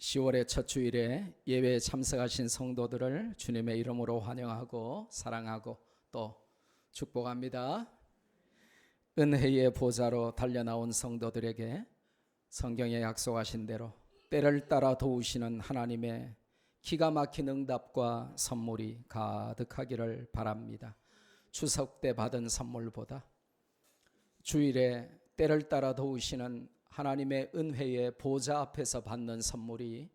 10월의 첫 주일에 예배에 참석하신 성도들을 주님의 이름으로 환영하고 사랑하고 또 축복합니다. 은혜의 보좌로 달려나온 성도들에게 성경에 약속하신 대로 때를 따라 도우시는 하나님의 기가 막힌 응답과 선물이 가득하기를 바랍니다. 추석 때 받은 선물보다 주일에 때를 따라 도우시는 하나님의 은혜의 보좌 앞에서 받는 선물이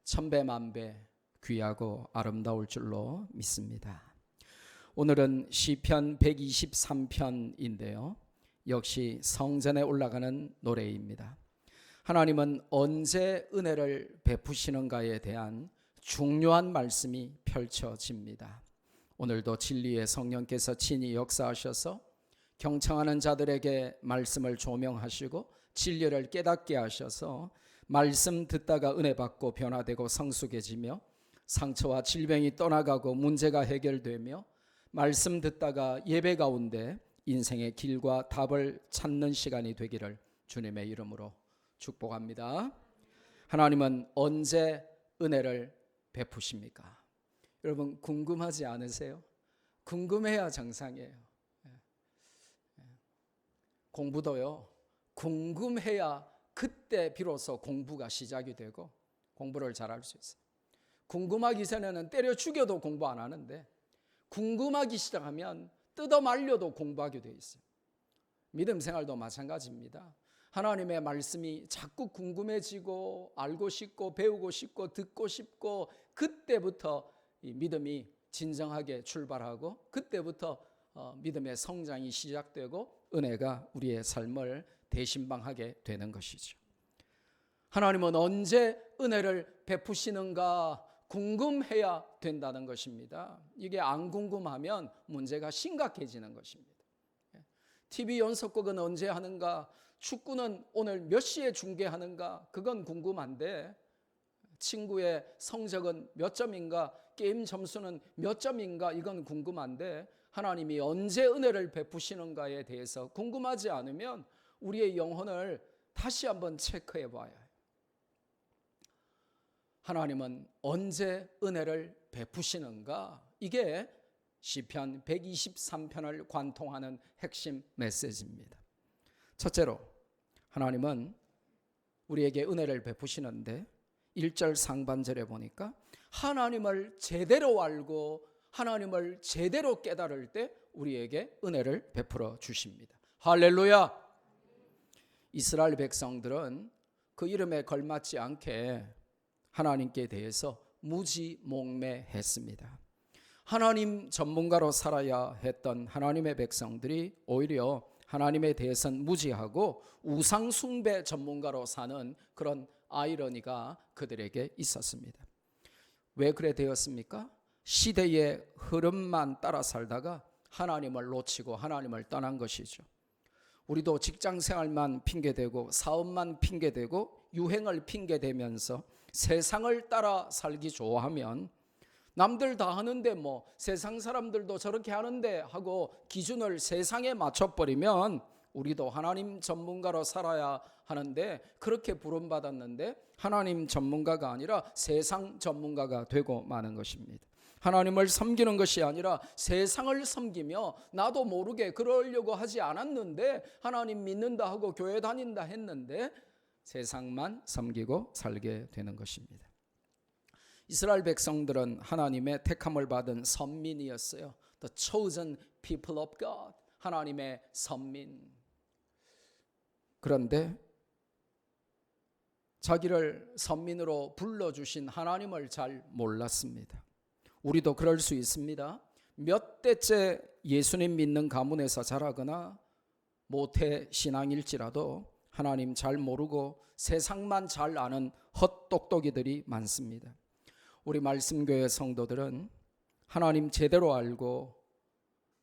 천배 만배 귀하고 아름다울 줄로 믿습니다. 오늘은 시편 123편인데요. 역시 성전에 올라가는 노래입니다. 하나님은 언제 은혜를 베푸시는가에 대한 중요한 말씀이 펼쳐집니다. 오늘도 진리의 성령께서 친히 역사하셔서 경청하는 자들에게 말씀을 조명하시고 진리를 깨닫게 하셔서 말씀 듣다가 은혜 받고 변화되고 성숙해지며 상처와 질병이 떠나가고 문제가 해결되며 말씀 듣다가 예배 가운데 인생의 길과 답을 찾는 시간이 되기를 주님의 이름으로 축복합니다. 하나님은 언제 은혜를 베푸십니까? 여러분 궁금하지 않으세요? 궁금해야 정상이에요. 공부도요, 궁금해야 그때 비로소 공부가 시작이 되고 공부를 잘할 수 있어요. 궁금하기 전에는 때려 죽여도 공부 안 하는데 궁금하기 시작하면 뜯어 말려도 공부하게 돼 있어요. 믿음 생활도 마찬가지입니다. 하나님의 말씀이 자꾸 궁금해지고 알고 싶고 배우고 싶고 듣고 싶고 그때부터 이 믿음이 진정하게 출발하고 그때부터 믿음의 성장이 시작되고 은혜가 우리의 삶을 대신방하게 되는 것이죠. 하나님은 언제 은혜를 베푸시는가 궁금해야 된다는 것입니다. 이게 안 궁금하면 문제가 심각해지는 것입니다. TV 연속극은 언제 하는가, 축구는 오늘 몇 시에 중계하는가, 그건 궁금한데 친구의 성적은 몇 점인가, 게임 점수는 몇 점인가, 이건 궁금한데 하나님이 언제 은혜를 베푸시는가에 대해서 궁금하지 않으면 우리의 영혼을 다시 한번 체크해 봐야 해요. 하나님은 언제 은혜를 베푸시는가? 이게 시편 123편을 관통하는 핵심 메시지입니다. 첫째로 하나님은 우리에게 은혜를 베푸시는데 1절 상반절에 보니까 하나님을 제대로 알고 하나님을 제대로 깨달을 때 우리에게 은혜를 베풀어 주십니다. 할렐루야! 이스라엘 백성들은 그 이름에 걸맞지 않게 하나님께 대해서 무지몽매했습니다. 하나님 전문가로 살아야 했던 하나님의 백성들이 오히려 하나님에 대해서는 무지하고 우상숭배 전문가로 사는 그런 아이러니가 그들에게 있었습니다. 왜 그래 되었습니까? 시대의 흐름만 따라 살다가 하나님을 놓치고 하나님을 떠난 것이죠. 우리도 직장생활만 핑계대고 사업만 핑계대고 유행을 핑계대면서 세상을 따라 살기 좋아하면 남들 다 하는데 뭐 세상 사람들도 저렇게 하는데 하고 기준을 세상에 맞춰버리면 우리도 하나님 전문가로 살아야 하는데 그렇게 부름받았는데 하나님 전문가가 아니라 세상 전문가가 되고 마는 것입니다. 하나님을 섬기는 것이 아니라 세상을 섬기며 나도 모르게 그러려고 하지 않았는데 하나님 믿는다 하고 교회 다닌다 했는데 세상만 섬기고 살게 되는 것입니다. 이스라엘 백성들은 하나님의 택함을 받은 선민이었어요. The chosen people of God. 하나님의 선민. 그런데 자기를 선민으로 불러주신 하나님을 잘 몰랐습니다. 우리도 그럴 수 있습니다. 몇 대째 예수님 믿는 가문에서 자라거나 모태 신앙일지라도 하나님 잘 모르고 세상만 잘 아는 헛똑똑이들이 많습니다. 우리 말씀교회 성도들은 하나님 제대로 알고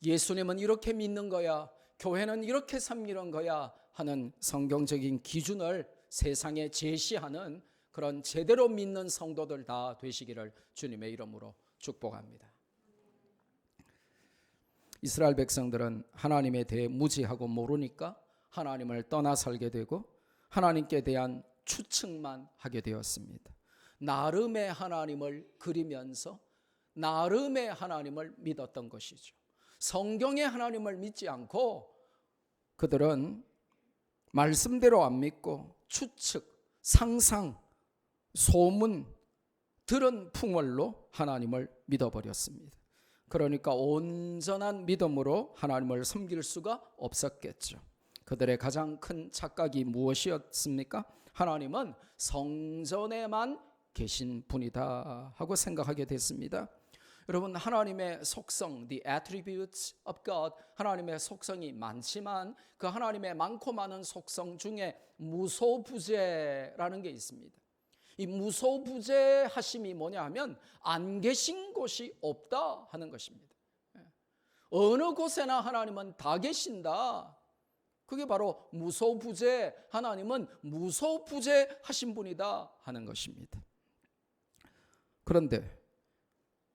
예수님은 이렇게 믿는 거야, 교회는 이렇게 섬기는 거야 하는 성경적인 기준을 세상에 제시하는 그런 제대로 믿는 성도들 다 되시기를 주님의 이름으로 축복합니다. 이스라엘 백성들은 하나님에 대해 무지하고 모르니까 하나님을 떠나 살게 되고 하나님께 대한 추측만 하게 되었습니다. 나름의 하나님을 그리면서 나름의 하나님을 믿었던 것이죠. 성경의 하나님을 믿지 않고 그들은 말씀대로 안 믿고 추측, 상상, 소문, 들은 풍월로 하나님을 믿어버렸습니다. 그러니까 온전한 믿음으로 하나님을 섬길 수가 없었겠죠. 그들의 가장 큰 착각이 무엇이었습니까? 하나님은 성전에만 계신 분이다 하고 생각하게 됐습니다. 여러분, 하나님의 속성, the attributes of God, 하나님의 속성이 많지만 그 하나님의 많고 많은 속성 중에 무소부재라는 게 있습니다. 이 무소부재하심이 뭐냐 하면 안 계신 곳이 없다 하는 것입니다. 어느 곳에나 하나님은 다 계신다. 그게 바로 무소부재, 하나님은 무소부재하신 분이다 하는 것입니다. 그런데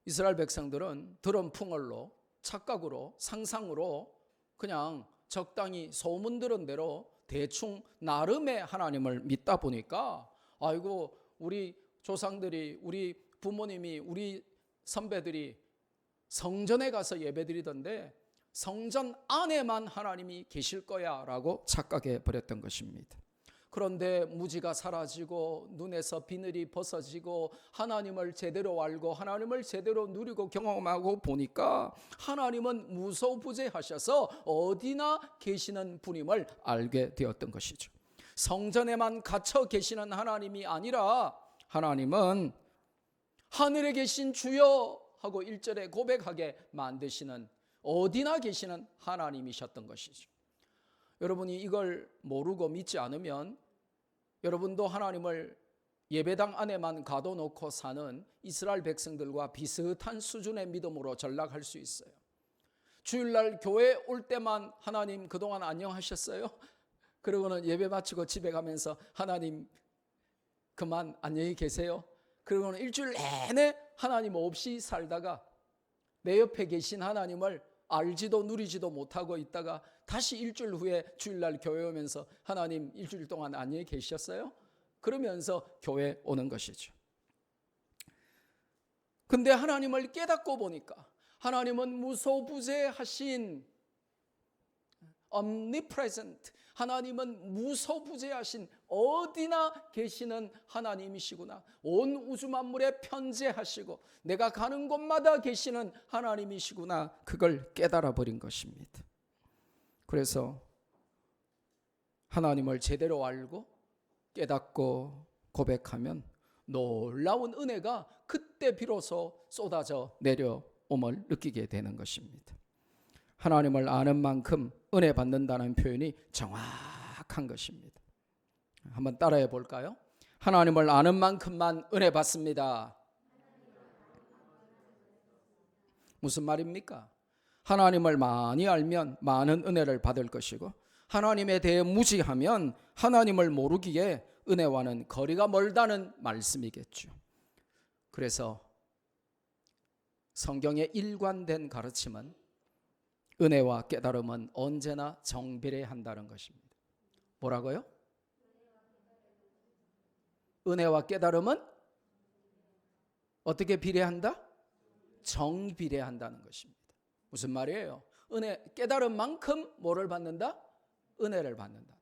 이스라엘 백성들은 들은 풍월로, 착각으로, 상상으로 그냥 적당히 소문 들은 대로 대충 나름의 하나님을 믿다 보니까 아이고, 우리 조상들이, 우리 부모님이, 우리 선배들이 성전에 가서 예배드리던데 성전 안에만 하나님이 계실 거야 라고 착각해 버렸던 것입니다. 그런데 무지가 사라지고 눈에서 비늘이 벗어지고 하나님을 제대로 알고 하나님을 제대로 누리고 경험하고 보니까 하나님은 무소부재하셔서 어디나 계시는 분임을 알게 되었던 것이죠. 성전에만 갇혀 계시는 하나님이 아니라 하나님은 하늘에 계신 주여 하고 1절에 고백하게 만드시는 어디나 계시는 하나님이셨던 것이죠. 여러분이 이걸 모르고 믿지 않으면 여러분도 하나님을 예배당 안에만 가둬놓고 사는 이스라엘 백성들과 비슷한 수준의 믿음으로 전락할 수 있어요. 주일날 교회 올 때만 하나님 그동안 안녕하셨어요? 그러고는 예배 마치고 집에 가면서 하나님 그만 안녕히 계세요. 그러고는 일주일 내내 하나님 없이 살다가 내 옆에 계신 하나님을 알지도 누리지도 못하고 있다가 다시 일주일 후에 주일날 교회 오면서 하나님 일주일 동안 안녕히 계셨어요? 그러면서 교회 오는 것이죠. 근데 하나님을 깨닫고 보니까 하나님은 무소부재하신 omnipresent, 하나님은 무소부재하신 어디나 계시는 하나님이시구나. 온 우주 만물에 편재하시고 내가 가는 곳마다 계시는 하나님이시구나. 그걸 깨달아 버린 것입니다. 그래서 하나님을 제대로 알고 깨닫고 고백하면 놀라운 은혜가 그때 비로소 쏟아져 내려옴을 느끼게 되는 것입니다. 하나님을 아는 만큼 은혜 받는다는 표현이 정확한 것입니다. 한번 따라해 볼까요? 하나님을 아는 만큼만 은혜 받습니다. 무슨 말입니까? 하나님을 많이 알면 많은 은혜를 받을 것이고 하나님에 대해 무지하면 하나님을 모르기에 은혜와는 거리가 멀다는 말씀이겠죠. 그래서 성경의 일관된 가르침은 은혜와 깨달음은 언제나 정비례한다는 것입니다. 뭐라고요? 은혜와 깨달음은 어떻게 비례한다? 정비례한다는 것입니다. 무슨 말이에요? 깨달은 만큼 뭐를 받는다? 은혜를 받는다.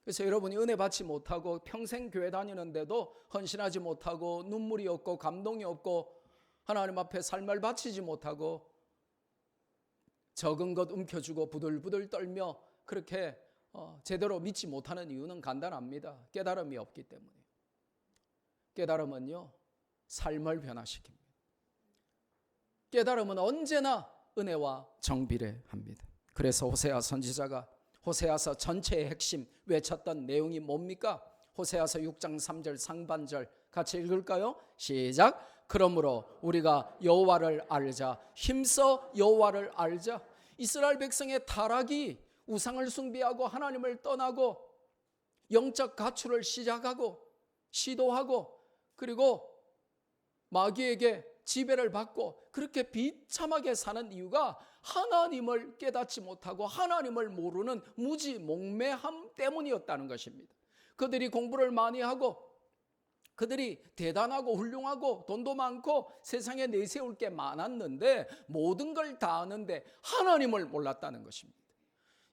그래서 여러분이 은혜 받지 못하고 평생 교회 다니는데도 헌신하지 못하고 눈물이 없고 감동이 없고 하나님 앞에 삶을 바치지 못하고 적은 것 움켜쥐고 부들부들 떨며 그렇게 제대로 믿지 못하는 이유는 간단합니다. 깨달음이 없기 때문에. 깨달음은요, 삶을 변화시킵니다. 깨달음은 언제나 은혜와 정비례합니다. 그래서 호세아 선지자가 호세아서 전체의 핵심 외쳤던 내용이 뭡니까? 호세아서 6장 3절 상반절 같이 읽을까요? 시작. 그러므로 우리가 여호와를 알자. 힘써 여호와를 알자. 이스라엘 백성의 타락이 우상을 숭배하고 하나님을 떠나고 영적 가출을 시작하고 시도하고 그리고 마귀에게 지배를 받고 그렇게 비참하게 사는 이유가 하나님을 깨닫지 못하고 하나님을 모르는 무지몽매함 때문이었다는 것입니다. 그들이 공부를 많이 하고 그들이 대단하고 훌륭하고 돈도 많고 세상에 내세울 게 많았는데 모든 걸 다 아는데 하나님을 몰랐다는 것입니다.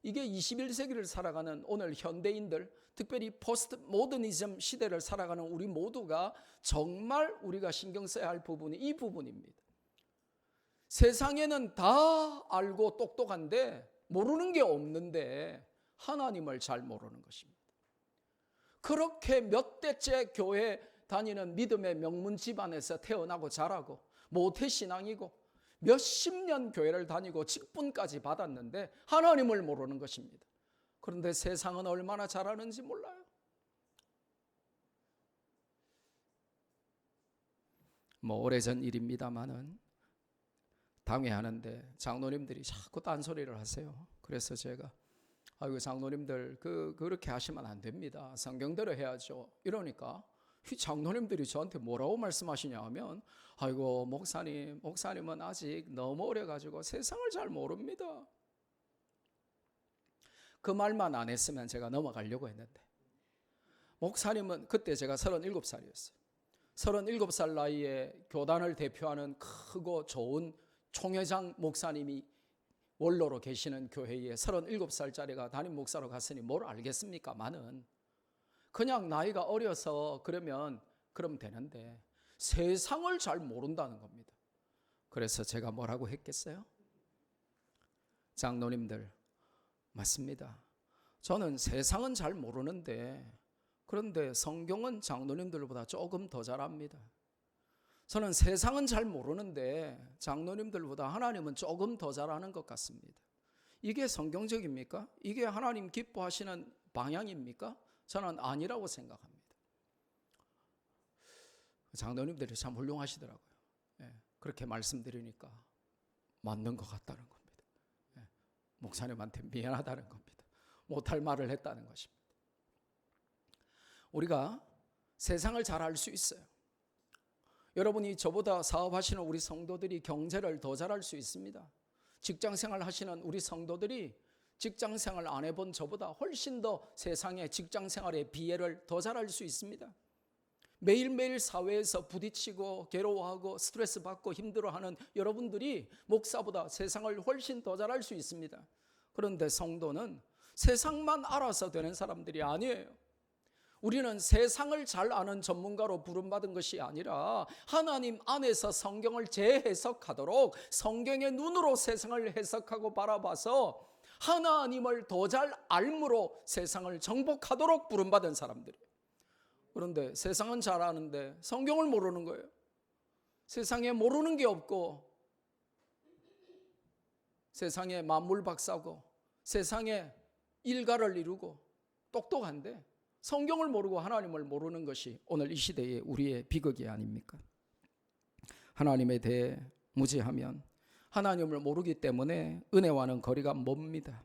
이게 21세기를 살아가는 오늘 현대인들, 특별히 포스트 모더니즘 시대를 살아가는 우리 모두가 정말 우리가 신경 써야 할 부분이 이 부분입니다. 세상에는 다 알고 똑똑한데 모르는 게 없는데 하나님을 잘 모르는 것입니다. 그렇게 몇 대째 교회 다니는 믿음의 명문 집안에서 태어나고 자라고 모태신앙이고 몇십 년 교회를 다니고 직분까지 받았는데 하나님을 모르는 것입니다. 그런데 세상은 얼마나 잘하는지 몰라요. 오래전 일입니다마는 당회하는데 장로님들이 자꾸 딴소리를 하세요. 그래서 제가 아이고 장로님들 그렇게 하시면 안 됩니다. 성경대로 해야죠. 이러니까 이 장로님들이 저한테 뭐라고 말씀하시냐 하면 아이고 목사님은 아직 너무 어려가지고 세상을 잘 모릅니다. 그 말만 안 했으면 제가 넘어가려고 했는데 목사님은 그때 제가 37살이었어요. 37살 나이에 교단을 대표하는 크고 좋은 총회장 목사님이 원로로 계시는 교회에 37살짜리가 담임 목사로 갔으니 뭘 알겠습니까? 많은 그냥 나이가 어려서 그러면 되는데 세상을 잘 모른다는 겁니다. 그래서 제가 뭐라고 했겠어요? 장로님들 맞습니다. 저는 세상은 잘 모르는데 그런데 성경은 장로님들보다 조금 더 잘합니다. 저는 세상은 잘 모르는데 장로님들보다 하나님은 조금 더 잘하는 것 같습니다. 이게 성경적입니까? 이게 하나님 기뻐하시는 방향입니까? 저는 아니라고 생각합니다. 장로님들이 참 훌륭하시더라고요. 그렇게 말씀드리니까 맞는 것 같다는 겁니다. 목사님한테 미안하다는 겁니다. 못할 말을 했다는 것입니다. 우리가 세상을 잘 알 수 있어요. 여러분이 저보다 사업하시는 우리 성도들이 경제를 더 잘할 수 있습니다. 직장생활 하시는 우리 성도들이 직장생활 안 해본 저보다 훨씬 더 세상의 직장생활의 비애를 더 잘할 수 있습니다. 매일매일 사회에서 부딪히고 괴로워하고 스트레스 받고 힘들어하는 여러분들이 목사보다 세상을 훨씬 더 잘할 수 있습니다. 그런데 성도는 세상만 알아서 되는 사람들이 아니에요. 우리는 세상을 잘 아는 전문가로 부름받은 것이 아니라 하나님 안에서 성경을 재해석하도록 성경의 눈으로 세상을 해석하고 바라봐서 하나님을 더 잘 알므로 세상을 정복하도록 부름받은 사람들이에요. 그런데 세상은 잘 아는데 성경을 모르는 거예요. 세상에 모르는 게 없고 세상에 만물 박사고 세상에 일가를 이루고 똑똑한데 성경을 모르고 하나님을 모르는 것이 오늘 이 시대의 우리의 비극이 아닙니까? 하나님에 대해 무지하면 하나님을 모르기 때문에 은혜와는 거리가 멉니다.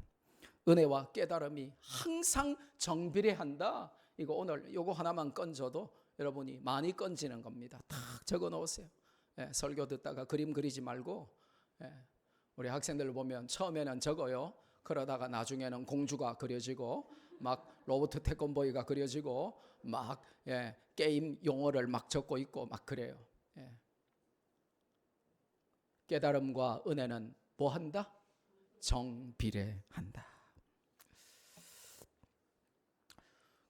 은혜와 깨달음이 항상 정비례한다. 이거 오늘 요거 하나만 건져도 여러분이 많이 건지는 겁니다. 딱 적어 놓으세요. 설교 듣다가 그림 그리지 말고 우리 학생들 보면 처음에는 적어요. 그러다가 나중에는 공주가 그려지고 막 로버트 태권보이가 그려지고 막 게임 용어를 막 적고 있고 막 그래요. 깨달음과 은혜는 뭐 한다? 정비례한다.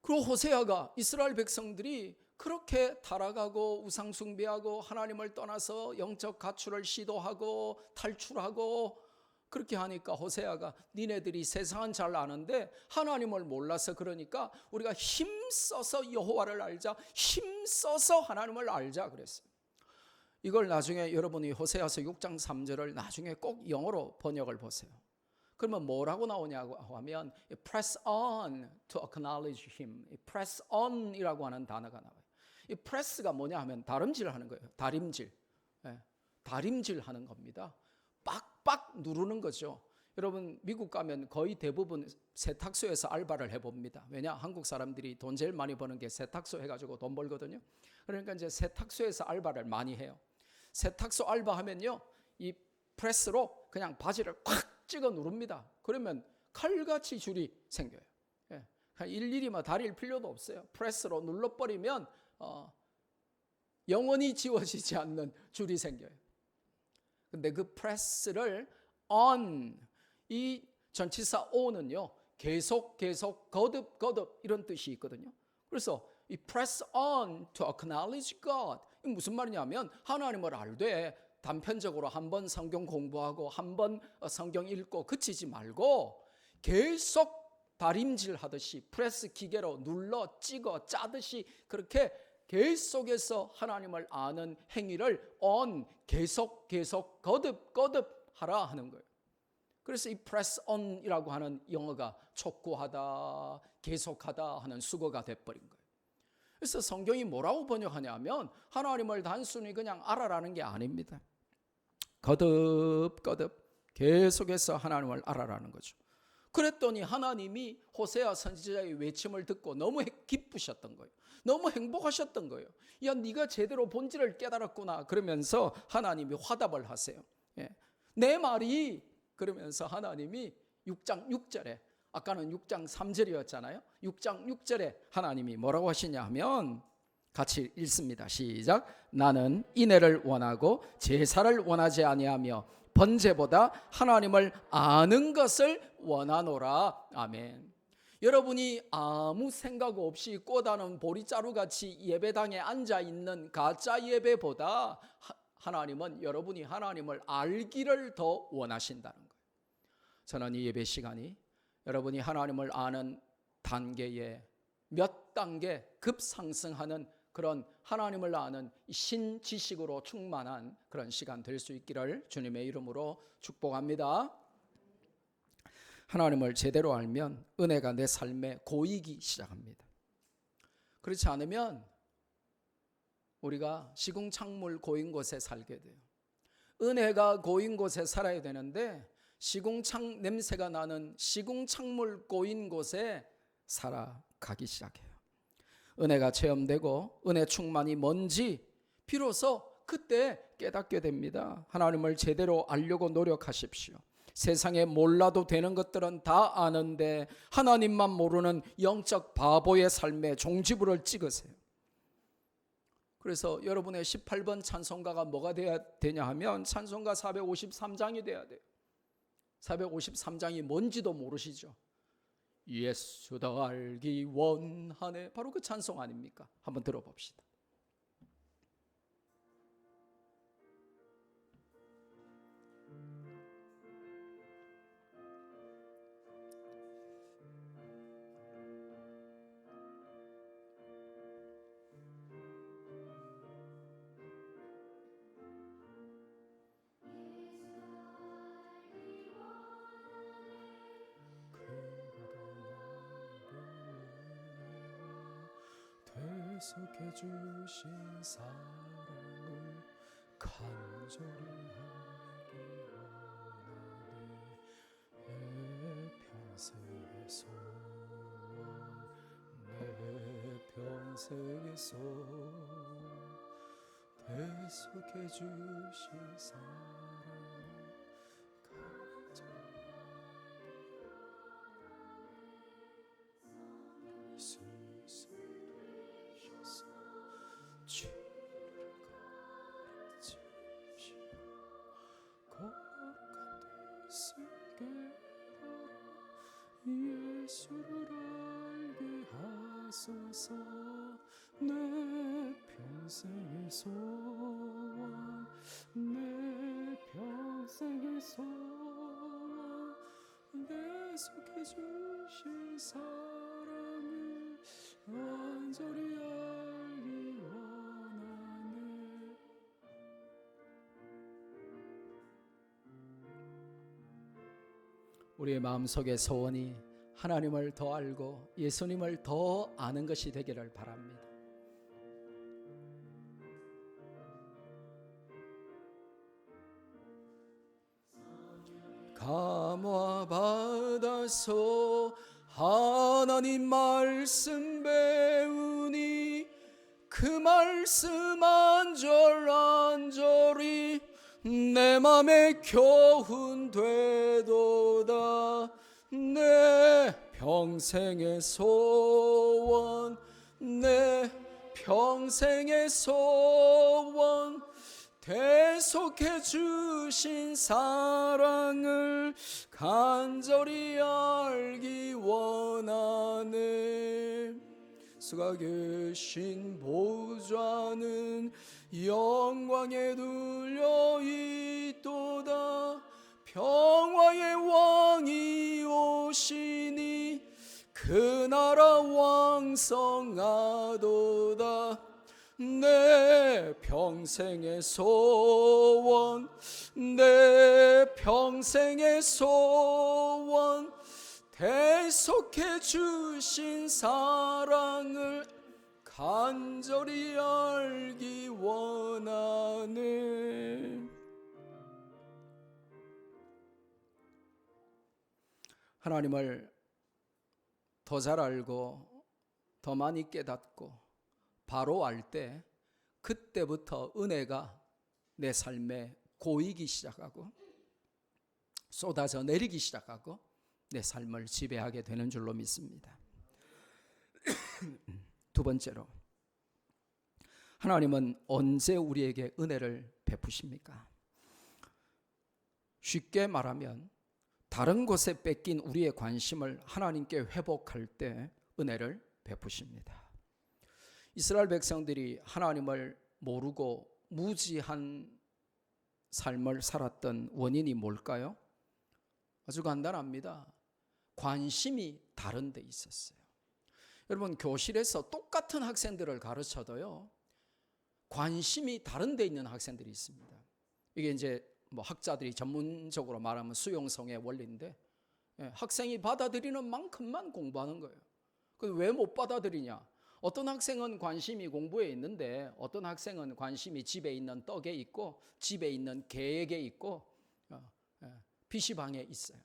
그리고 호세아가 이스라엘 백성들이 그렇게 타락하고 우상숭배하고 하나님을 떠나서 영적 가출을 시도하고 탈출하고 그렇게 하니까 호세아가 니네들이 세상은 잘 아는데 하나님을 몰라서 그러니까 우리가 힘써서 여호와를 알자, 힘써서 하나님을 알자 그랬어요. 이걸 나중에 여러분이 호세아서 6장 3절을 나중에 꼭 영어로 번역을 보세요. 그러면 뭐라고 나오냐고 하면 press on to acknowledge him. press on이라고 하는 단어가 나와요. 이 press가 뭐냐 하면 다림질하는 거예요. 다림질하는 겁니다. 빡빡 누르는 거죠. 여러분 미국 가면 거의 대부분 세탁소에서 알바를 해봅니다. 왜냐? 한국 사람들이 돈 제일 많이 버는 게 세탁소 해가지고 돈 벌거든요. 그러니까 이제 세탁소에서 알바를 많이 해요. 세탁소 알바하면요, 이 프레스로 그냥 바지를 콱 찍어 누릅니다. 그러면 칼같이 줄이 생겨요. 일일이 다릴 필요도 없어요. 프레스로 눌러버리면 영원히 지워지지 않는 줄이 생겨요. 근데 그 press를 on, 이 전치사 on은요, 계속 거듭 이런 뜻이 있거든요. 그래서 이 press on to acknowledge God, 이게 무슨 말이냐면 하나님을 알되 단편적으로 한번 성경 공부하고 한번 성경 읽고 그치지 말고 계속 다림질하듯이 프레스 기계로 눌러 찍어 짜듯이 그렇게 계속해서 하나님을 아는 행위를 on, 계속 거듭 하라 하는 거예요. 그래서 이 press on이라고 하는 영어가 촉구하다, 계속하다 하는 수거가 돼버린 거예요. 그래서 성경이 뭐라고 번역하냐면 하나님을 단순히 그냥 알아라는 게 아닙니다. 거듭 계속해서 하나님을 알아라는 거죠. 그랬더니 하나님이 호세아 선지자의 외침을 듣고 너무 기쁘셨던 거예요. 너무 행복하셨던 거예요. 야, 네가 제대로 본질을 깨달았구나. 그러면서 하나님이 화답을 하세요. 내 말이, 그러면서 하나님이 6장 6절에, 아까는 6장 3절이었잖아요. 6장 6절에 하나님이 뭐라고 하시냐 하면 같이 읽습니다. 시작. 나는 인애를 원하고 제사를 원하지 아니하며 번제보다 하나님을 아는 것을 원하노라. 아멘. 여러분이 아무 생각 없이 꼬다는 보리자루같이 예배당에 앉아있는 가짜 예배보다 하나님은, 여러분이 하나님을 알기를 더 원하신다는 거예요. 저는 이 예배 시간이 여러분이 하나님을 아는 단계에 몇 단계 급상승하는 그런 하나님을 아는 신지식으로 충만한 그런 시간 될 수 있기를 주님의 이름으로 축복합니다. 하나님을 제대로 알면 은혜가 내 삶에 고이기 시작합니다. 그렇지 않으면 우리가 시궁창물 고인 곳에 살게 돼요. 은혜가 고인 곳에 살아야 되는데 시궁창 냄새가 나는 시궁창물 고인 곳에 살아가기 시작해요. 은혜가 체험되고 은혜 충만이 뭔지 비로소 그때 깨닫게 됩니다. 하나님을 제대로 알려고 노력하십시오. 세상에 몰라도 되는 것들은 다 아는데 하나님만 모르는 영적 바보의 삶에 종지부를 찍으세요. 그래서 여러분의 18번 찬송가가 뭐가 돼야 되냐 하면 찬송가 453장이 돼야 돼요. 453장이 뭔지도 모르시죠? 예수 더 알기 원하네, 바로 그 찬송 아닙니까? 한번 들어봅시다. 계속해 주신 사랑을 간절히 알기 원하네. 내 평생의 소원, 내 평생의 소원, 계속해 주신 사랑을 간절히 주를 가르치시고 거룩한 뜻을 깨달아 예수를 알게 하소서. 내 평생의 소원, 내 평생의 소원, 계속해 주신 사랑을 간절히 알기 원하네. 우리의 마음속의 소원이 하나님을 더 알고 예수님을 더 아는 것이 되기를 바랍니다. 감화 받아서 하나님 말씀 배우니 그 말씀 안절안절이 내 맘에 교훈 되도다. 내 평생의 소원, 내 평생의 소원 대속해 주신 사랑을 간절히 알기 원하네. 수가 계신 보좌는 영광에 들려 있도다. 평화의 왕이 오시니 그 나라 왕성하도다. 내 평생의 소원, 내 평생의 소원, 대속해 주신 사랑을 간절히 알기 원하네. 하나님을 더 잘 알고 더 많이 깨닫고 바로 알 때, 그때부터 은혜가 내 삶에 고이기 시작하고 쏟아져 내리기 시작하고 내 삶을 지배하게 되는 줄로 믿습니다. 두 번째로, 하나님은 언제 우리에게 은혜를 베푸십니까? 쉽게 말하면 다른 곳에 뺏긴 우리의 관심을 하나님께 회복할 때 은혜를 베푸십니다. 이스라엘 백성들이 하나님을 모르고 무지한 삶을 살았던 원인이 뭘까요? 아주 간단합니다. 관심이 다른 데 있었어요. 여러분, 교실에서 똑같은 학생들을 가르쳐도요, 관심이 다른 데 있는 학생들이 있습니다. 이게 이제 뭐 학자들이 전문적으로 말하면 수용성의 원리인데, 학생이 받아들이는 만큼만 공부하는 거예요. 왜 못 받아들이냐? 어떤 학생은 관심이 공부에 있는데 어떤 학생은 관심이 집에 있는 떡에 있고 집에 있는 계획에 있고 PC방에 있어요.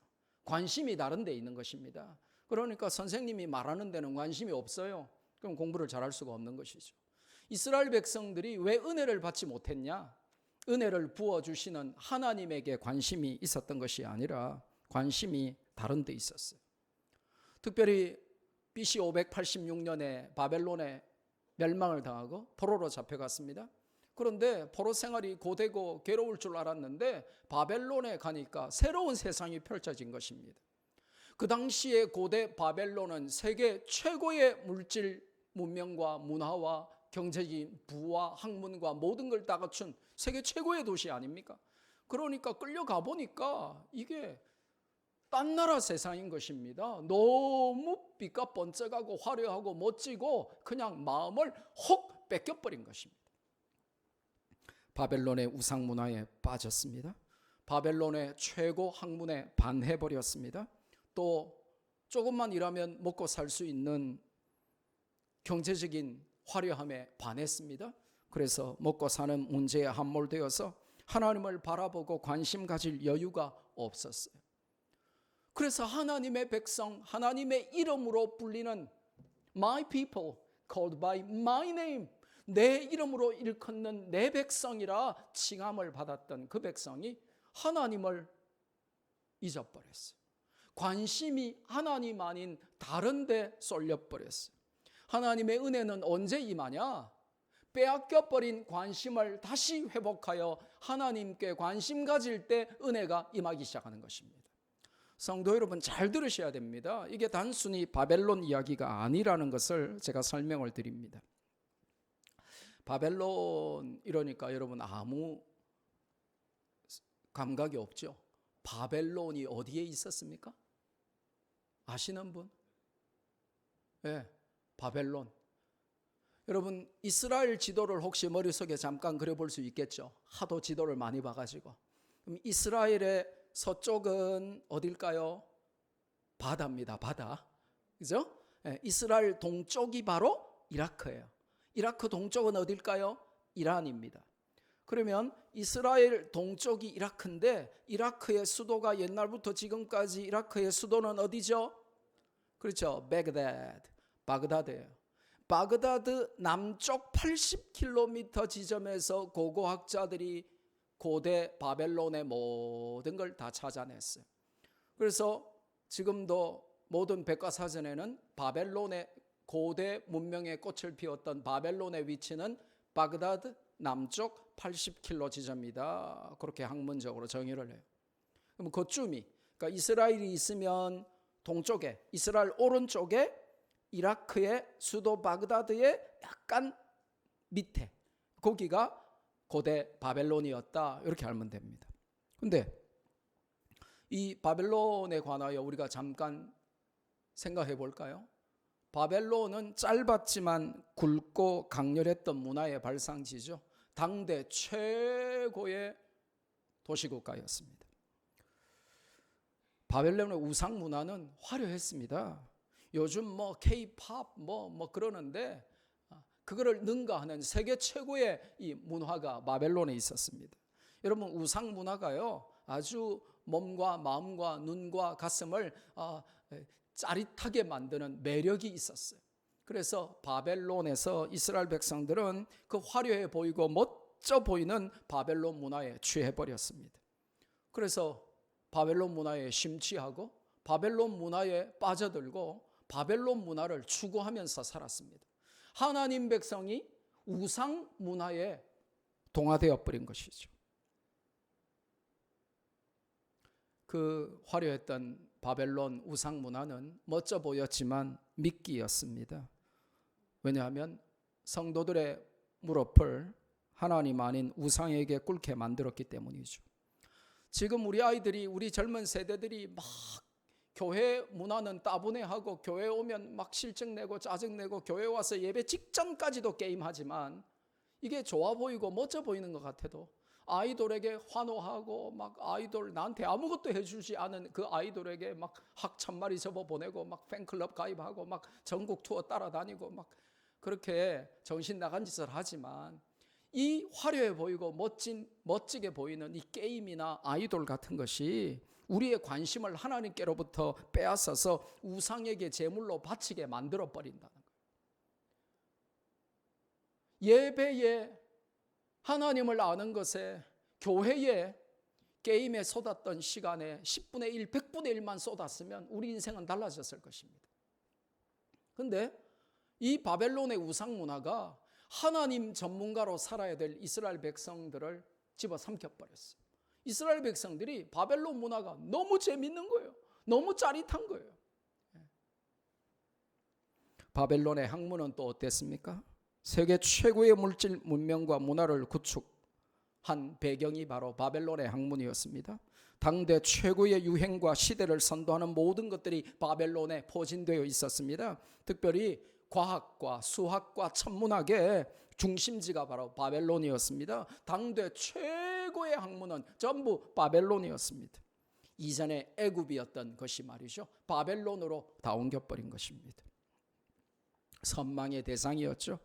관심이 다른 데 있는 것입니다. 그러니까 선생님이 말하는 데는 관심이 없어요. 그럼 공부를 잘할 수가 없는 것이죠. 이스라엘 백성들이 왜 은혜를 받지 못했냐? 은혜를 부어주시는 하나님에게 관심이 있었던 것이 아니라 관심이 다른 데 있었어요. 특별히 BC 586년에 바벨론에 멸망을 당하고 포로로 잡혀갔습니다. 그런데 포로 생활이 고되고 괴로울 줄 알았는데 바벨론에 가니까 새로운 세상이 펼쳐진 것입니다. 그 당시에 고대 바벨론은 세계 최고의 물질 문명과 문화와 경제적인 부와 학문과 모든 걸 다 갖춘 세계 최고의 도시 아닙니까? 그러니까 끌려가 보니까 이게 딴 나라 세상인 것입니다. 너무 빛과 번쩍하고 화려하고 멋지고 그냥 마음을 혹 뺏겨버린 것입니다. 바벨론의 우상 문화에 빠졌습니다. 바벨론의 최고 학문에 반해버렸습니다. 또 조금만 일하면 먹고 살 수 있는 경제적인 화려함에 반했습니다. 그래서 먹고 사는 문제에 함몰되어서 하나님을 바라보고 관심 가질 여유가 없었어요. 그래서 하나님의 백성, 하나님의 이름으로 불리는 My people called by my name, 내 이름으로 일컫는 내 백성이라 칭함을 받았던 그 백성이 하나님을 잊어버렸어요. 관심이 하나님 아닌 다른 데 쏠려버렸어요. 하나님의 은혜는 언제 임하냐? 빼앗겨버린 관심을 다시 회복하여 하나님께 관심 가질 때 은혜가 임하기 시작하는 것입니다. 성도 여러분, 잘 들으셔야 됩니다. 이게 단순히 바벨론 이야기가 아니라는 것을 제가 설명을 드립니다. 바벨론 이러니까 여러분 아무 감각이 없죠? 바벨론이 어디에 있었습니까? 아시는 분? 네, 바벨론. 여러분, 이스라엘 지도를 혹시 머릿속에 잠깐 그려볼 수 있겠죠? 하도 지도를 많이 봐가지고. 그럼 이스라엘의 서쪽은 어딜까요? 바다입니다. 바다. 그죠? 네, 이스라엘 동쪽이 바로 이라크예요. 이라크 동쪽은 어딜까요? 이란입니다. 그러면 이스라엘 동쪽이 이라크인데 이라크의 수도가 옛날부터 지금까지 이라크의 수도는 어디죠? 그렇죠. 바그다드예요. 바그다드 남쪽 80km 지점에서 고고학자들이 고대 바벨론의 모든 걸 다 찾아냈어요. 그래서 지금도 모든 백과사전에는 바벨론의 고대 문명의 꽃을 피웠던 바벨론의 위치는 바그다드 남쪽 80km 지점이다. 그렇게 학문적으로 정의를 해요. 그럼 그쯤이, 그러니까 이스라엘이 있으면 동쪽에, 이스라엘 오른쪽에 이라크의 수도 바그다드의 약간 밑에, 거기가 고대 바벨론이었다. 이렇게 알면 됩니다. 근데 이 바벨론에 관하여 우리가 잠깐 생각해 볼까요? 바벨론은 짧았지만 굵고 강렬했던 문화의 발상지죠. 당대 최고의 도시국가였습니다. 바벨론의 우상 문화는 화려했습니다. 요즘 뭐 K-팝 뭐 그러는데 그거를 능가하는 세계 최고의 이 문화가 바벨론에 있었습니다. 여러분, 우상 문화가요, 아주 몸과 마음과 눈과 가슴을 짜릿하게 만드는 매력이 있었어요. 그래서 바벨론에서 이스라엘 백성들은 그 화려해 보이고 멋져 보이는 바벨론 문화에 취해버렸습니다. 그래서 바벨론 문화에 심취하고 바벨론 문화에 빠져들고 바벨론 문화를 추구하면서 살았습니다. 하나님 백성이 우상 문화에 동화되어 버린 것이죠. 그 화려했던 바벨론 우상 문화는 멋져 보였지만 미끼였습니다. 왜냐하면 성도들의 무릎을 하나님 아닌 우상에게 꿇게 만들었기 때문이죠. 지금 우리 아이들이, 우리 젊은 세대들이 막 교회 문화는 따분해하고 교회 오면 막 실증 내고 짜증 내고 교회 와서 예배 직전까지도 게임하지만 이게 좋아 보이고 멋져 보이는 것 같아도 아이돌에게 환호하고 막 아이돌 나한테 아무것도 해주지 않은 그 아이돌에게 막 학 1000마리 접어보내고 막 팬클럽 가입하고 막 전국 투어 따라다니고 막 그렇게 정신 나간 짓을 하지만 이 화려해 보이고 멋지게 보이는 이 게임이나 아이돌 같은 것이 우리의 관심을 하나님께로부터 빼앗아서 우상에게 제물로 바치게 만들어 버린다는 거예요. 예배에, 하나님을 아는 것에, 교회에, 게임에 쏟았던 시간에 10분의 1, 100분의 1만 쏟았으면 우리 인생은 달라졌을 것입니다. 그런데 이 바벨론의 우상 문화가 하나님 전문가로 살아야 될 이스라엘 백성들을 집어삼켜버렸어요. 이스라엘 백성들이 바벨론 문화가 너무 재밌는 거예요. 너무 짜릿한 거예요. 바벨론의 학문은 또 어땠습니까? 세계 최고의 물질 문명과 문화를 구축한 배경이 바로 바벨론의 학문이었습니다. 당대 최고의 유행과 시대를 선도하는 모든 것들이 바벨론에 포진되어 있었습니다. 특별히 과학과 수학과 천문학의 중심지가 바로 바벨론이었습니다. 당대 최고의 학문은 전부 바벨론이었습니다. 이전에 애굽이었던 것이 말이죠, 바벨론으로 다 옮겨버린 것입니다. 선망의 대상이었죠.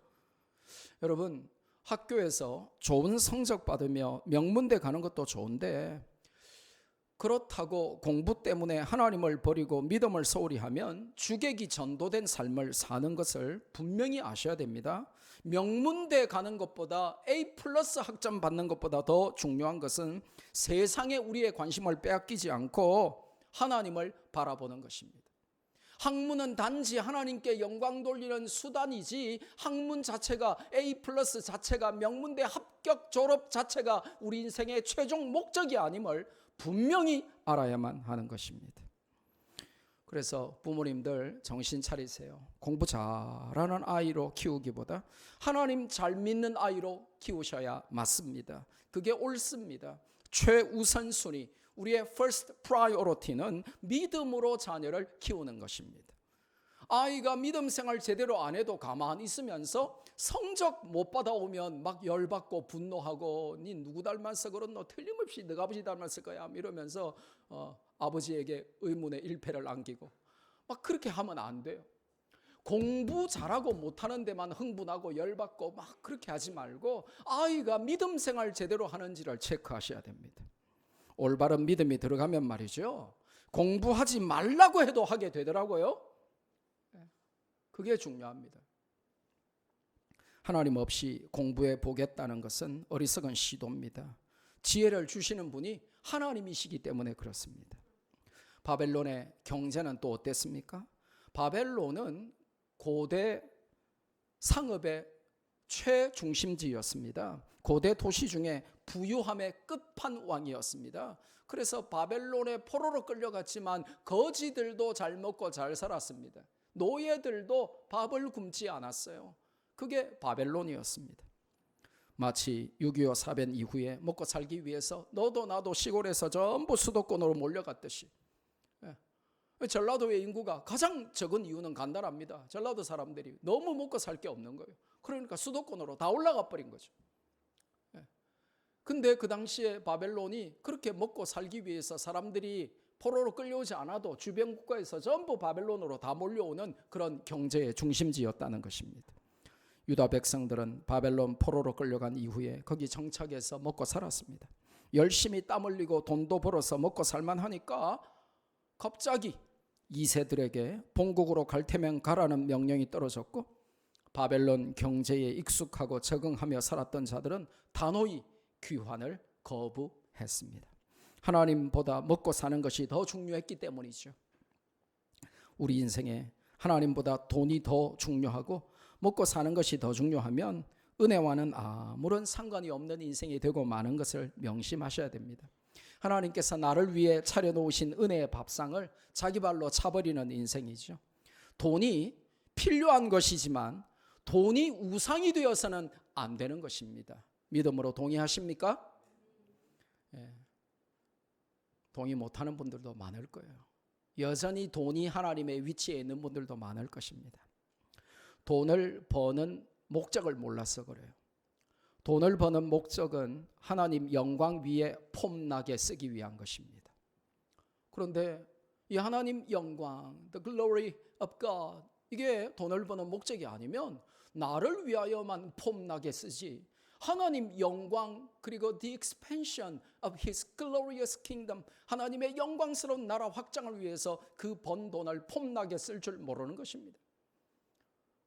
여러분, 학교에서 좋은 성적 받으며 명문대 가는 것도 좋은데 그렇다고 공부 때문에 하나님을 버리고 믿음을 소홀히 하면 주객이 전도된 삶을 사는 것을 분명히 아셔야 됩니다. 명문대 가는 것보다 A+ 학점 받는 것보다 더 중요한 것은 세상에 우리의 관심을 빼앗기지 않고 하나님을 바라보는 것입니다. 학문은 단지 하나님께 영광 돌리는 수단이지 학문 자체가, A+ 자체가, 명문대 합격 졸업 자체가 우리 인생의 최종 목적이 아님을 분명히 알아야만 하는 것입니다. 그래서 부모님들 정신 차리세요. 공부 잘하는 아이로 키우기보다 하나님 잘 믿는 아이로 키우셔야 맞습니다. 그게 옳습니다. 최우선순위, 우리의 first priority는 믿음으로 자녀를 키우는 것입니다. 아이가 믿음 생활 제대로 안 해도 가만히 있으면서 성적 못 받아오면 막 열받고 분노하고 니 누구 닮았어 그렇노, 틀림없이 너가 아버지 닮았을 거야 이러면서 아버지에게 의문의 일패를 안기고 막 그렇게 하면 안 돼요. 공부 잘하고 못하는 데만 흥분하고 열받고 막 그렇게 하지 말고 아이가 믿음 생활 제대로 하는지를 체크하셔야 됩니다. 올바른 믿음이 들어가면 말이죠, 공부하지 말라고 해도 하게 되더라고요. 그게 중요합니다. 하나님 없이 공부해 보겠다는 것은 어리석은 시도입니다. 지혜를 주시는 분이 하나님이시기 때문에 그렇습니다. 바벨론의 경제는 또 어땠습니까? 바벨론은 고대 상업의 최중심지였습니다. 고대 도시 중에 부유함의 끝판왕이었습니다. 그래서 바벨론에 포로로 끌려갔지만 거지들도 잘 먹고 잘 살았습니다. 노예들도 밥을 굶지 않았어요. 그게 바벨론이었습니다. 마치 6.25 사변 이후에 먹고 살기 위해서 너도 나도 시골에서 전부 수도권으로 몰려갔듯이, 전라도의 인구가 가장 적은 이유는 간단합니다. 전라도 사람들이 너무 먹고 살 게 없는 거예요. 그러니까 수도권으로 다 올라가 버린 거죠. 근데 그 당시에 바벨론이 그렇게 먹고 살기 위해서 사람들이 포로로 끌려오지 않아도 주변 국가에서 전부 바벨론으로 다 몰려오는 그런 경제의 중심지였다는 것입니다. 유다 백성들은 바벨론 포로로 끌려간 이후에 거기 정착해서 먹고 살았습니다. 열심히 땀 흘리고 돈도 벌어서 먹고 살만하니까 갑자기 2세들에게 본국으로 갈 테면 가라는 명령이 떨어졌고, 바벨론 경제에 익숙하고 적응하며 살았던 자들은 단호히 귀환을 거부했습니다. 하나님보다 먹고 사는 것이 더 중요했기 때문이죠. 우리 인생에 하나님보다 돈이 더 중요하고 먹고 사는 것이 더 중요하면 은혜와는 아무런 상관이 없는 인생이 되고 마는 것을 명심하셔야 됩니다. 하나님께서 나를 위해 차려놓으신 은혜의 밥상을 자기 발로 차버리는 인생이죠. 돈이 필요한 것이지만 돈이 우상이 되어서는 안 되는 것입니다. 믿음으로 동의하십니까? 동의 못하는 분들도 많을 거예요. 여전히 돈이 하나님의 위치에 있는 분들도 많을 것입니다. 돈을 버는 목적을 몰라서 그래요. 돈을 버는 목적은 하나님 영광 위에 폼나게 쓰기 위한 것입니다. 그런데 이 하나님 영광, the glory of God, 이게 돈을 버는 목적이 아니면 나를 위하여만 폼나게 쓰지, 하나님 영광 그리고 the expansion of His glorious kingdom, 하나님의 영광스러운 나라 확장을 위해서 그 번 돈을 폼나게 쓸 줄 모르는 것입니다.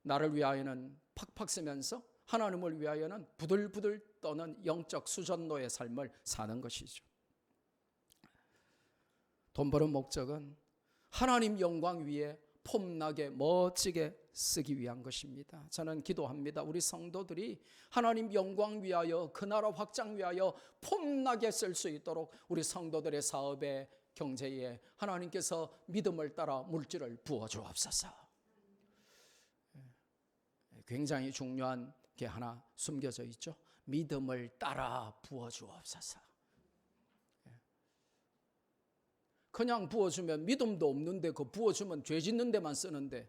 나를 위하여는 팍팍 쓰면서 하나님을 위하여는 부들부들 떠는 영적 수전노의 삶을 사는 것이죠. 돈 버는 목적은 하나님 영광 위에 폼나게 멋지게 쓰기 위한 것입니다. 저는 기도합니다. 우리 성도들이 하나님 영광 위하여 그 나라 확장 위하여 폼나게 쓸 수 있도록 우리 성도들의 사업에 경제에 하나님께서 믿음을 따라 물질을 부어 주옵소서. 굉장히 중요한 게 하나 숨겨져 있죠. 믿음을 따라 부어 주옵소서. 그냥 부어주면 믿음도 없는데 그 부어주면 죄 짓는 데만 쓰는데,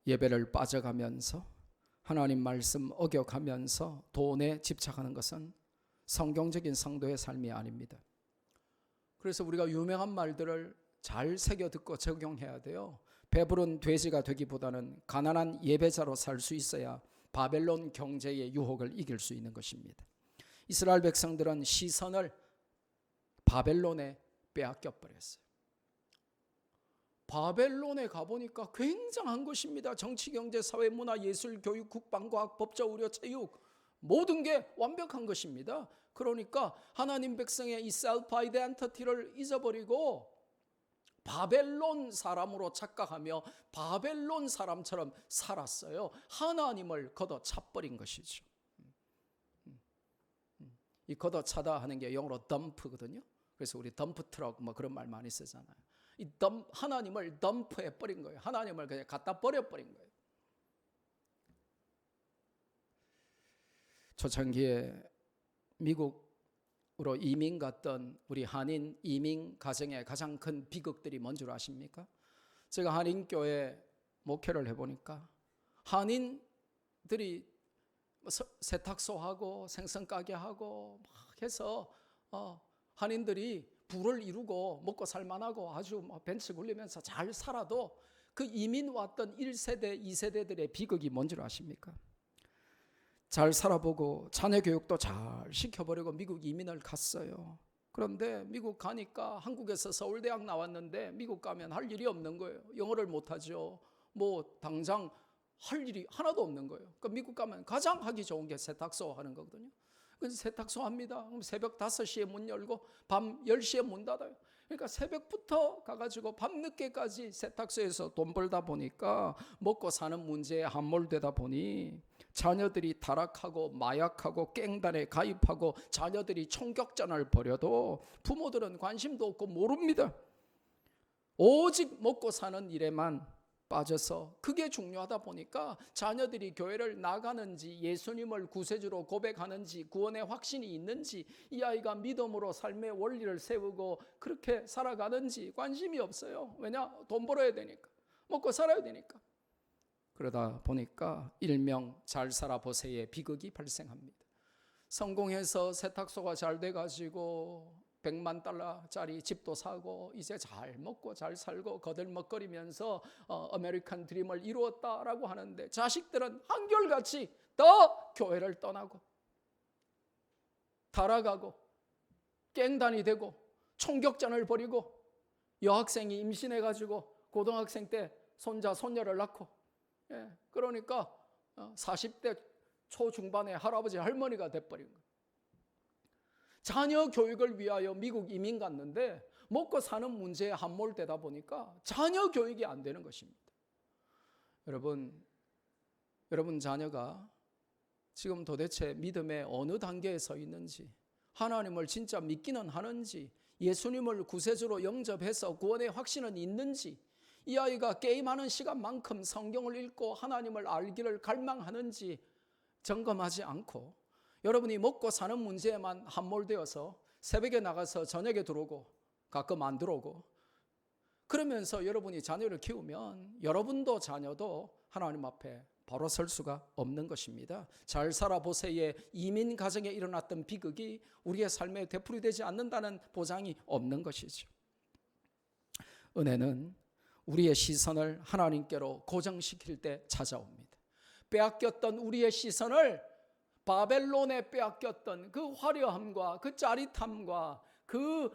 예배를 빠져가면서 하나님 말씀 어겨가면서 돈에 집착하는 것은 성경적인 성도의 삶이 아닙니다. 그래서 우리가 유명한 말들을 잘 새겨 듣고 적용해야 돼요. 배부른 돼지가 되기보다는 가난한 예배자로 살 수 있어야 바벨론 경제의 유혹을 이길 수 있는 것입니다. 이스라엘 백성들은 시선을 바벨론에 빼앗겨 버렸어요. 바벨론에 가보니까 굉장한 것입니다. 정치, 경제, 사회, 문화, 예술, 교육, 국방, 과학, 법조, 의료, 체육, 모든 게 완벽한 것입니다. 그러니까 하나님 백성의 이 셀프 아이덴티티를 잊어버리고 바벨론 사람으로 착각하며 바벨론 사람처럼 살았어요. 하나님을 걷어차버린 것이죠. 이 걷어차다 하는 게 영어로 덤프거든요. 그래서 우리 덤프트럭 뭐 그런 말 많이 쓰잖아요. 이 하나님을 덤프해 버린 거예요. 하나님을 그냥 갖다 버려 버린 거예요. 초창기에 미국으로 이민 갔던 우리 한인 이민 가정의 가장 큰 비극들이 뭔 줄 아십니까? 제가 한인교회 목회를 해보니까 한인들이 세탁소하고 생선가게하고 막 해서 한인들이 부를 이루고 먹고 살만하고 아주 벤치 굴리면서 잘 살아도 그 이민 왔던 1세대, 2세대들의 비극이 뭔 줄 아십니까? 잘 살아보고 자녀 교육도 잘 시켜버리고 미국 이민을 갔어요. 그런데 미국 가니까 한국에서 서울대학 나왔는데 미국 가면 할 일이 없는 거예요. 영어를 못하죠. 뭐 당장 할 일이 하나도 없는 거예요. 그러니까 미국 가면 가장 하기 좋은 게 세탁소 하는 거거든요. 그래서 세탁소 합니다. 그럼 새벽 5시에 문 열고 밤 10시에 문 닫아요. 그러니까 새벽부터 가가지고 밤늦게까지 세탁소에서 돈 벌다 보니까 먹고 사는 문제에 함몰되다 보니 자녀들이 타락하고 마약하고 깽단에 가입하고 자녀들이 총격전을 벌여도 부모들은 관심도 없고 모릅니다. 오직 먹고 사는 일에만 빠져서 그게 중요하다 보니까 자녀들이 교회를 나가는지 예수님을 구세주로 고백하는지 구원의 확신이 있는지 이 아이가 믿음으로 삶의 원리를 세우고 그렇게 살아가는지 관심이 없어요. 왜냐? 돈 벌어야 되니까. 먹고 살아야 되니까. 그러다 보니까 일명 잘 살아보세요의 비극이 발생합니다. 성공해서 세탁소가 잘 돼가지고 100만 달러짜리 집도 사고 이제 잘 먹고 잘 살고 거들먹거리면서 아메리칸 드림을 이루었다라고 하는데 자식들은 한결같이 더 교회를 떠나고 타락하고 깽단이 되고 총격전을 벌이고 여학생이 임신해가지고 고등학생 때 손자 손녀를 낳고 그러니까 40대 초중반의 할아버지 할머니가 돼버린 거예요. 자녀 교육을 위하여 미국 이민 갔는데 먹고 사는 문제에 함몰되다 보니까 자녀 교육이 안 되는 것입니다. 여러분 자녀가 지금 도대체 믿음의 어느 단계에 서 있는지, 하나님을 진짜 믿기는 하는지, 예수님을 구세주로 영접해서 구원의 확신은 있는지, 이 아이가 게임하는 시간만큼 성경을 읽고 하나님을 알기를 갈망하는지 점검하지 않고 여러분이 먹고 사는 문제에만 함몰되어서 새벽에 나가서 저녁에 들어오고 가끔 안 들어오고 그러면서 여러분이 자녀를 키우면 여러분도 자녀도 하나님 앞에 바로 설 수가 없는 것입니다. 잘 살아보세요의 이민 가정에 일어났던 비극이 우리의 삶에 되풀이되지 않는다는 보장이 없는 것이죠. 은혜는 우리의 시선을 하나님께로 고정시킬 때 찾아옵니다. 빼앗겼던 우리의 시선을 바벨론에 빼앗겼던 그 화려함과 그 짜릿함과 그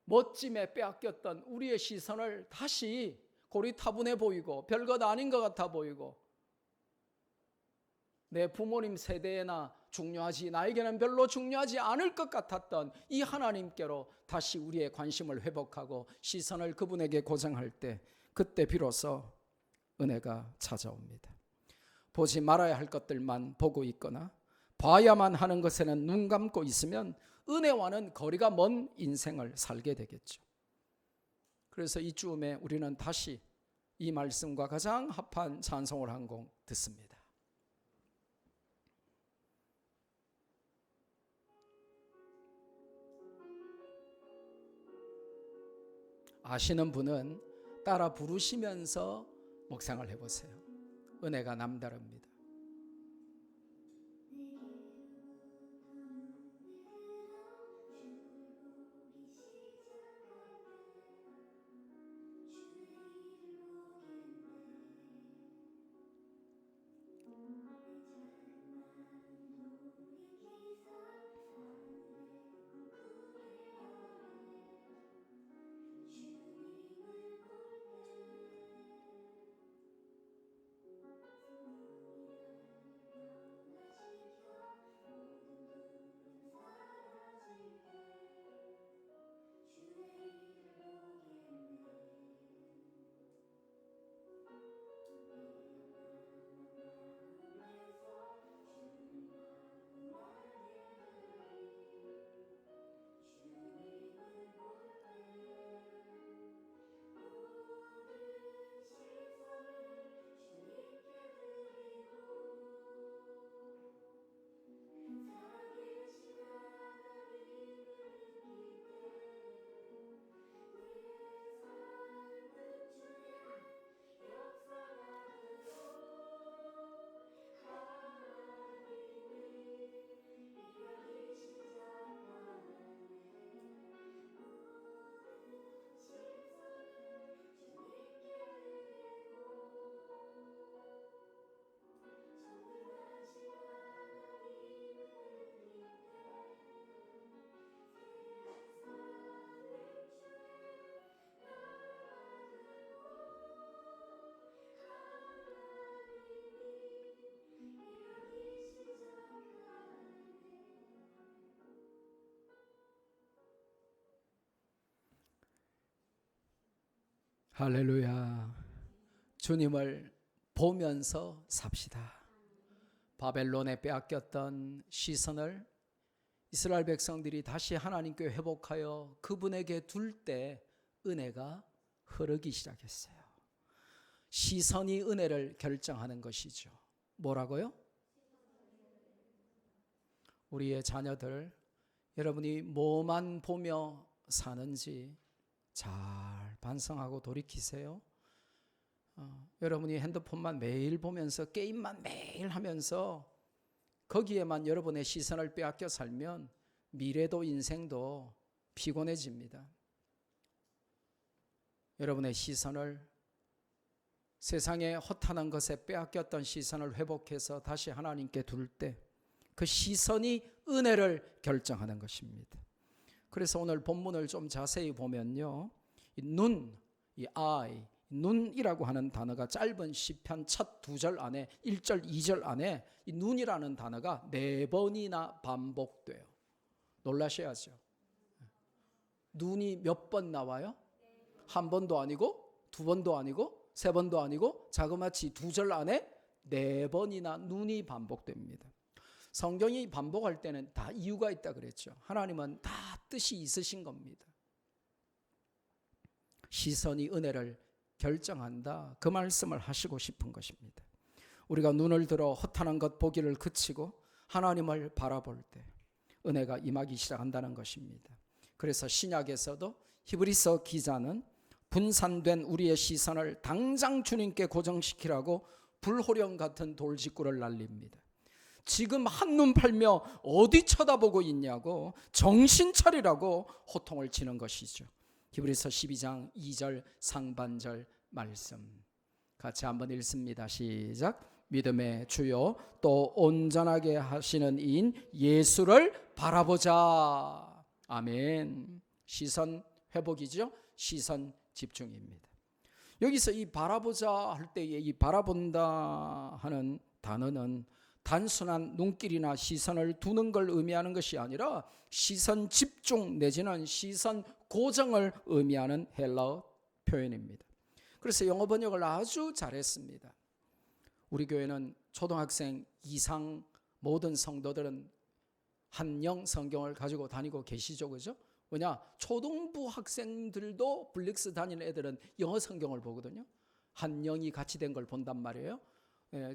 멋짐에 빼앗겼던 우리의 시선을 다시 고리타분해 보이고 별것 아닌 것 같아 보이고 내 부모님 세대나 중요하지 나에게는 별로 중요하지 않을 것 같았던 이 하나님께로 다시 우리의 관심을 회복하고 시선을 그분에게 고정할 때 그때 비로소 은혜가 찾아옵니다. 보지 말아야 할 것들만 보고 있거나 봐야만 하는 것에는 눈 감고 있으면 은혜와는 거리가 먼 인생을 살게 되겠죠. 그래서 이 즈음에 우리는 다시 이 말씀과 가장 합한 찬송을 한 곡 듣습니다. 아시는 분은 따라 부르시면서 묵상을 해보세요. 은혜가 남다릅니다. 할렐루야. 주님을 보면서 삽시다. 바벨론에 빼앗겼던 시선을 이스라엘 백성들이 다시 하나님께 회복하여 그분에게 둘 때 은혜가 흐르기 시작했어요. 시선이 은혜를 결정하는 것이죠. 뭐라고요? 우리의 자녀들, 여러분이 뭐만 보며 사는지 잘 반성하고 돌이키세요. 여러분이 핸드폰만 매일 보면서 게임만 매일 하면서 거기에만 여러분의 시선을 빼앗겨 살면 미래도 인생도 피곤해집니다. 여러분의 시선을 세상의 허탄한 것에 빼앗겼던 시선을 회복해서 다시 하나님께 둘 때 그 시선이 은혜를 결정하는 것입니다. 그래서 오늘 본문을 좀 자세히 보면요, 이 눈, 이 eye, 눈이라고 하는 단어가 짧은 시편 첫 2절 안에 1절, 2절 안에 이 눈이라는 단어가 4번이나 반복돼요. 놀라셔야죠. 눈이 몇 번 나와요? 한 번도 아니고, 두 번도 아니고, 세 번도 아니고, 자그마치 2절 안에 4번이나 눈이 반복됩니다. 성경이 반복할 때는 다 이유가 있다 그랬죠. 하나님은 다 뜻이 있으신 겁니다. 시선이 은혜를 결정한다, 그 말씀을 하시고 싶은 것입니다. 우리가 눈을 들어 허탄한 것 보기를 그치고 하나님을 바라볼 때 은혜가 임하기 시작한다는 것입니다. 그래서 신약에서도 히브리서 기자는 분산된 우리의 시선을 당장 주님께 고정시키라고 불호령 같은 돌직구를 날립니다. 지금 한눈 팔며 어디 쳐다보고 있냐고 정신 차리라고 호통을 치는 것이죠. 히브리서 12장 2절 상반절 말씀 같이 한번 읽습니다. 시작. 믿음의 주요 또 온전하게 하시는 이인 예수를 바라보자. 아멘. 시선 회복이죠. 시선 집중입니다. 여기서 이 바라보자 할 때에 이 바라본다 하는 단어는 단순한 눈길이나 시선을 두는 걸 의미하는 것이 아니라 시선 집중 내지는 시선 고정을 의미하는 헬라어 표현입니다. 그래서 영어 번역을 아주 잘했습니다. 우리 교회는 초등학생 이상 모든 성도들은 한영 성경을 가지고 다니고 계시죠, 그죠? 왜냐? 초등부 학생들도 블릭스 다니는 애들은 영어 성경을 보거든요. 한영이 같이 된 걸 본단 말이에요.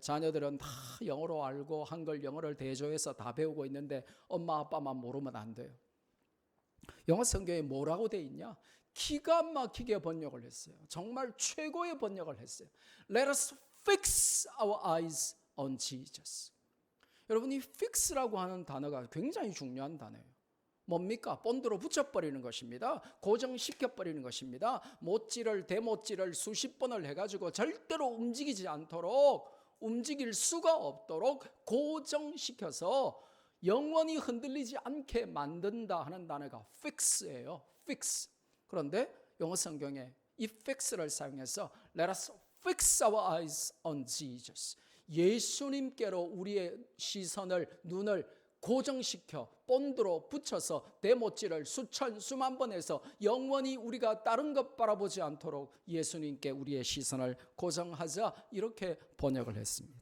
자녀들은 다 영어로 알고 한글 영어를 대조해서 다 배우고 있는데 엄마 아빠만 모르면 안 돼요. 영어 성경에 뭐라고 돼 있냐? 기가 막히게 번역을 했어요. 정말 최고의 번역을 했어요. Let us fix our eyes on Jesus. 여러분, 이 fix라고 하는 단어가 굉장히 중요한 단어예요. 뭡니까? 본드로 붙여버리는 것입니다. 고정시켜버리는 것입니다. 못질을 대못질을 수십 번을 해가지고 절대로 움직이지 않도록, 움직일 수가 없도록 고정시켜서 영원히 흔들리지 않게 만든다 하는 단어가 fix예요. fix. 그런데 영어 성경에 이 fix를 사용해서 Let us fix our eyes on Jesus. 예수님께로 우리의 시선을, 눈을 고정시켜 본드로 붙여서 대못질을 수천 수만 번 해서 영원히 우리가 다른 것 바라보지 않도록 예수님께 우리의 시선을 고정하자, 이렇게 번역을 했습니다.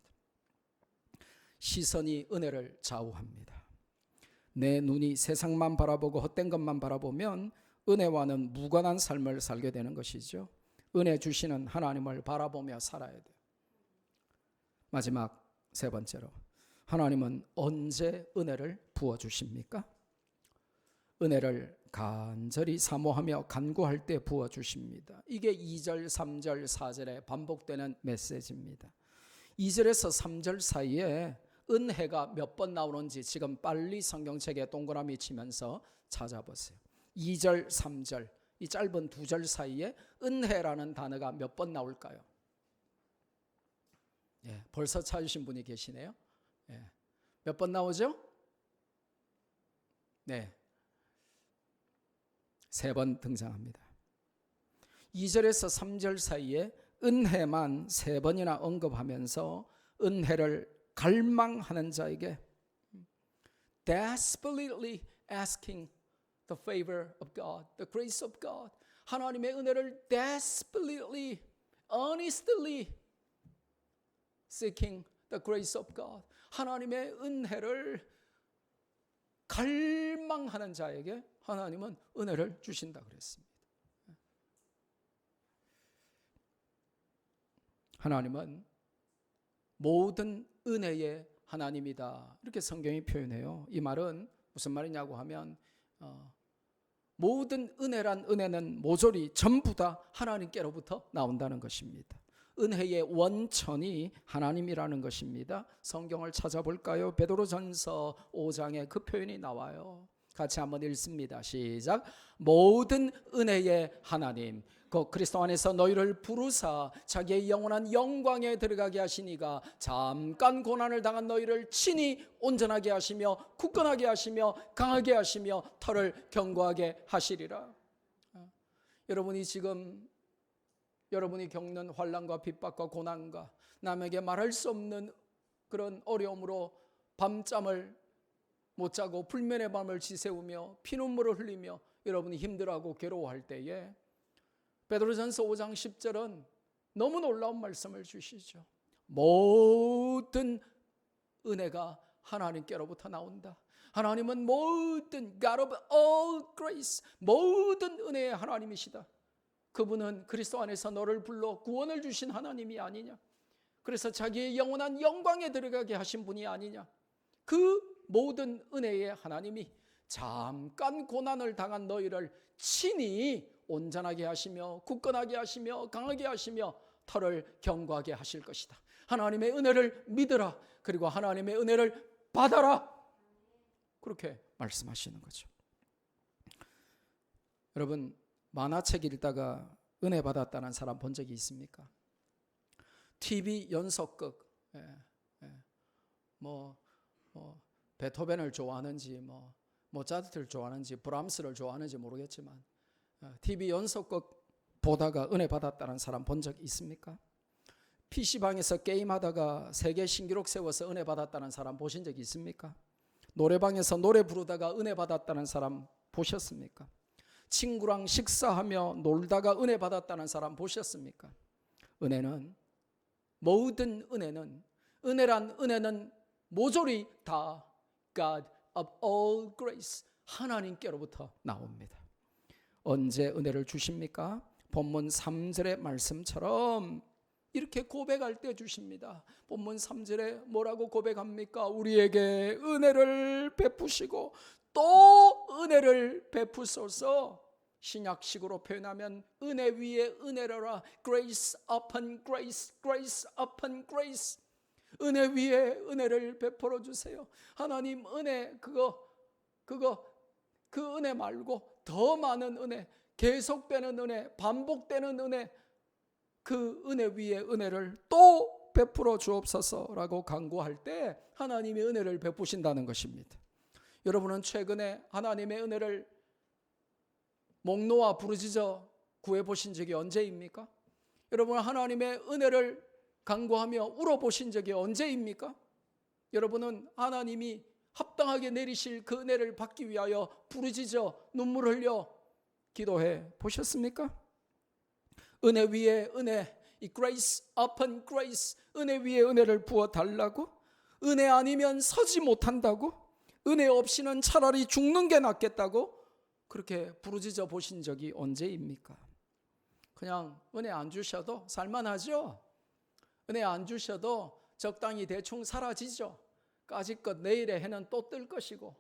시선이 은혜를 좌우합니다. 내 눈이 세상만 바라보고 헛된 것만 바라보면 은혜와는 무관한 삶을 살게 되는 것이죠. 은혜 주시는 하나님을 바라보며 살아야 돼요. 마지막 세 번째로, 하나님은 언제 은혜를 부어주십니까? 은혜를 간절히 사모하며 간구할 때 부어주십니다. 이게 2절, 3절, 4절에 반복되는 메시지입니다. 2절에서 3절 사이에 은혜가 몇 번 나오는지 지금 빨리 성경책에 동그라미 치면서 찾아보세요. 2절, 3절, 이 짧은 2절 사이에 은혜라는 단어가 몇 번 나올까요? 예, 벌써 찾으신 분이 계시네요. 예. 몇 번 나오죠? 네, 3번 등장합니다. 2절에서 3절 사이에 은혜만 3번이나 언급하면서 은혜를 갈망하는 자에게 desperately asking the favor of God, the grace of God, 하나님의 은혜를 desperately, earnestly seeking the grace of God. 하나님의 은혜를 갈망하는 자에게 하나님은 은혜를 주신다 그랬습니다. 하나님은 모든 은혜의 하나님이다. 이렇게 성경이 표현해요. 이 말은 무슨 말이냐고 하면 모든 은혜는 모조리 전부 다 하나님께로부터 나온다는 것입니다. 은혜의 원천이 하나님이라는 것입니다. 성경을 찾아볼까요? 베드로전서 5장에 그 표현이 나와요. 같이 한번 읽습니다. 시작. 모든 은혜의 하나님 그 그리스도 안에서 너희를 부르사 자기의 영원한 영광에 들어가게 하시니가 잠깐 고난을 당한 너희를 친히 온전하게 하시며 굳건하게 하시며 강하게 하시며 터를 견고하게 하시리라. 여러분이 지금 여러분이 겪는 환난과 핍박과 고난과 남에게 말할 수 없는 그런 어려움으로 밤잠을 못 자고 불면의 밤을 지새우며 피눈물을 흘리며 여러분이 힘들어하고 괴로워할 때에 베드로전서 5장 10절은 너무 놀라운 말씀을 주시죠. 모든 은혜가 하나님께로부터 나온다. 하나님은 모든 God of all grace, 모든 은혜의 하나님이시다. 그분은 그리스도 안에서 너를 불러 구원을 주신 하나님이 아니냐. 그래서 자기의 영원한 영광에 들어가게 하신 분이 아니냐. 그 모든 은혜의 하나님이 잠깐 고난을 당한 너희를 친히 온전하게 하시며 굳건하게 하시며 강하게 하시며 터를 견고하게 하실 것이다. 하나님의 은혜를 믿으라. 그리고 하나님의 은혜를 받아라. 그렇게 말씀하시는 거죠. 여러분 만화책 읽다가 은혜 받았다는 사람 본 적이 있습니까? TV 연속극 베토벤을 좋아하는지 모차르트를 좋아하는지 브람스를 좋아하는지 모르겠지만 TV 연속극 보다가 은혜 받았다는 사람 본 적 있습니까? PC방에서 게임하다가 세계 신기록 세워서 은혜 받았다는 사람 보신 적 있습니까? 노래방에서 노래 부르다가 은혜 받았다는 사람 보셨습니까? 친구랑 식사하며 놀다가 은혜 받았다는 사람 보셨습니까? 모든 은혜는 모조리 다 God of all grace, 하나님께로부터 나옵니다. 언제 은혜를 주십니까? 본문 3절의 말씀처럼 이렇게 고백할 때 주십니다. 본문 3절에 뭐라고 고백합니까? 우리에게 은혜를 베푸시고 또 은혜를 베푸소서. 신약식으로 표현하면 은혜 위에 은혜로라. Grace upon grace, grace upon grace. 은혜 위에 은혜를 베풀어 주세요. 하나님 은혜 그 은혜 말고 더 많은 은혜, 계속되는 은혜, 반복되는 은혜, 그 은혜 위에 은혜를 또 베풀어 주옵소서라고 간구할 때 하나님의 은혜를 베푸신다는 것입니다. 여러분은 최근에 하나님의 은혜를 목 놓아 부르짖어 구해보신 적이 언제입니까? 여러분은 하나님의 은혜를 간구하며 울어보신 적이 언제입니까? 여러분은 하나님이 합당하게 내리실 그 은혜를 받기 위하여 부르짖어 눈물 흘려 기도해 보셨습니까? 은혜 위에 은혜, 이 grace upon grace, 은혜 위에 은혜를 부어 달라고? 은혜 아니면 서지 못한다고? 은혜 없이는 차라리 죽는 게 낫겠다고? 그렇게 부르짖어 보신 적이 언제입니까? 그냥 은혜 안 주셔도 살만하죠? 은혜 안 주셔도 적당히 대충 사라지죠? 까짓것 내일의 해는 또 뜰 것이고,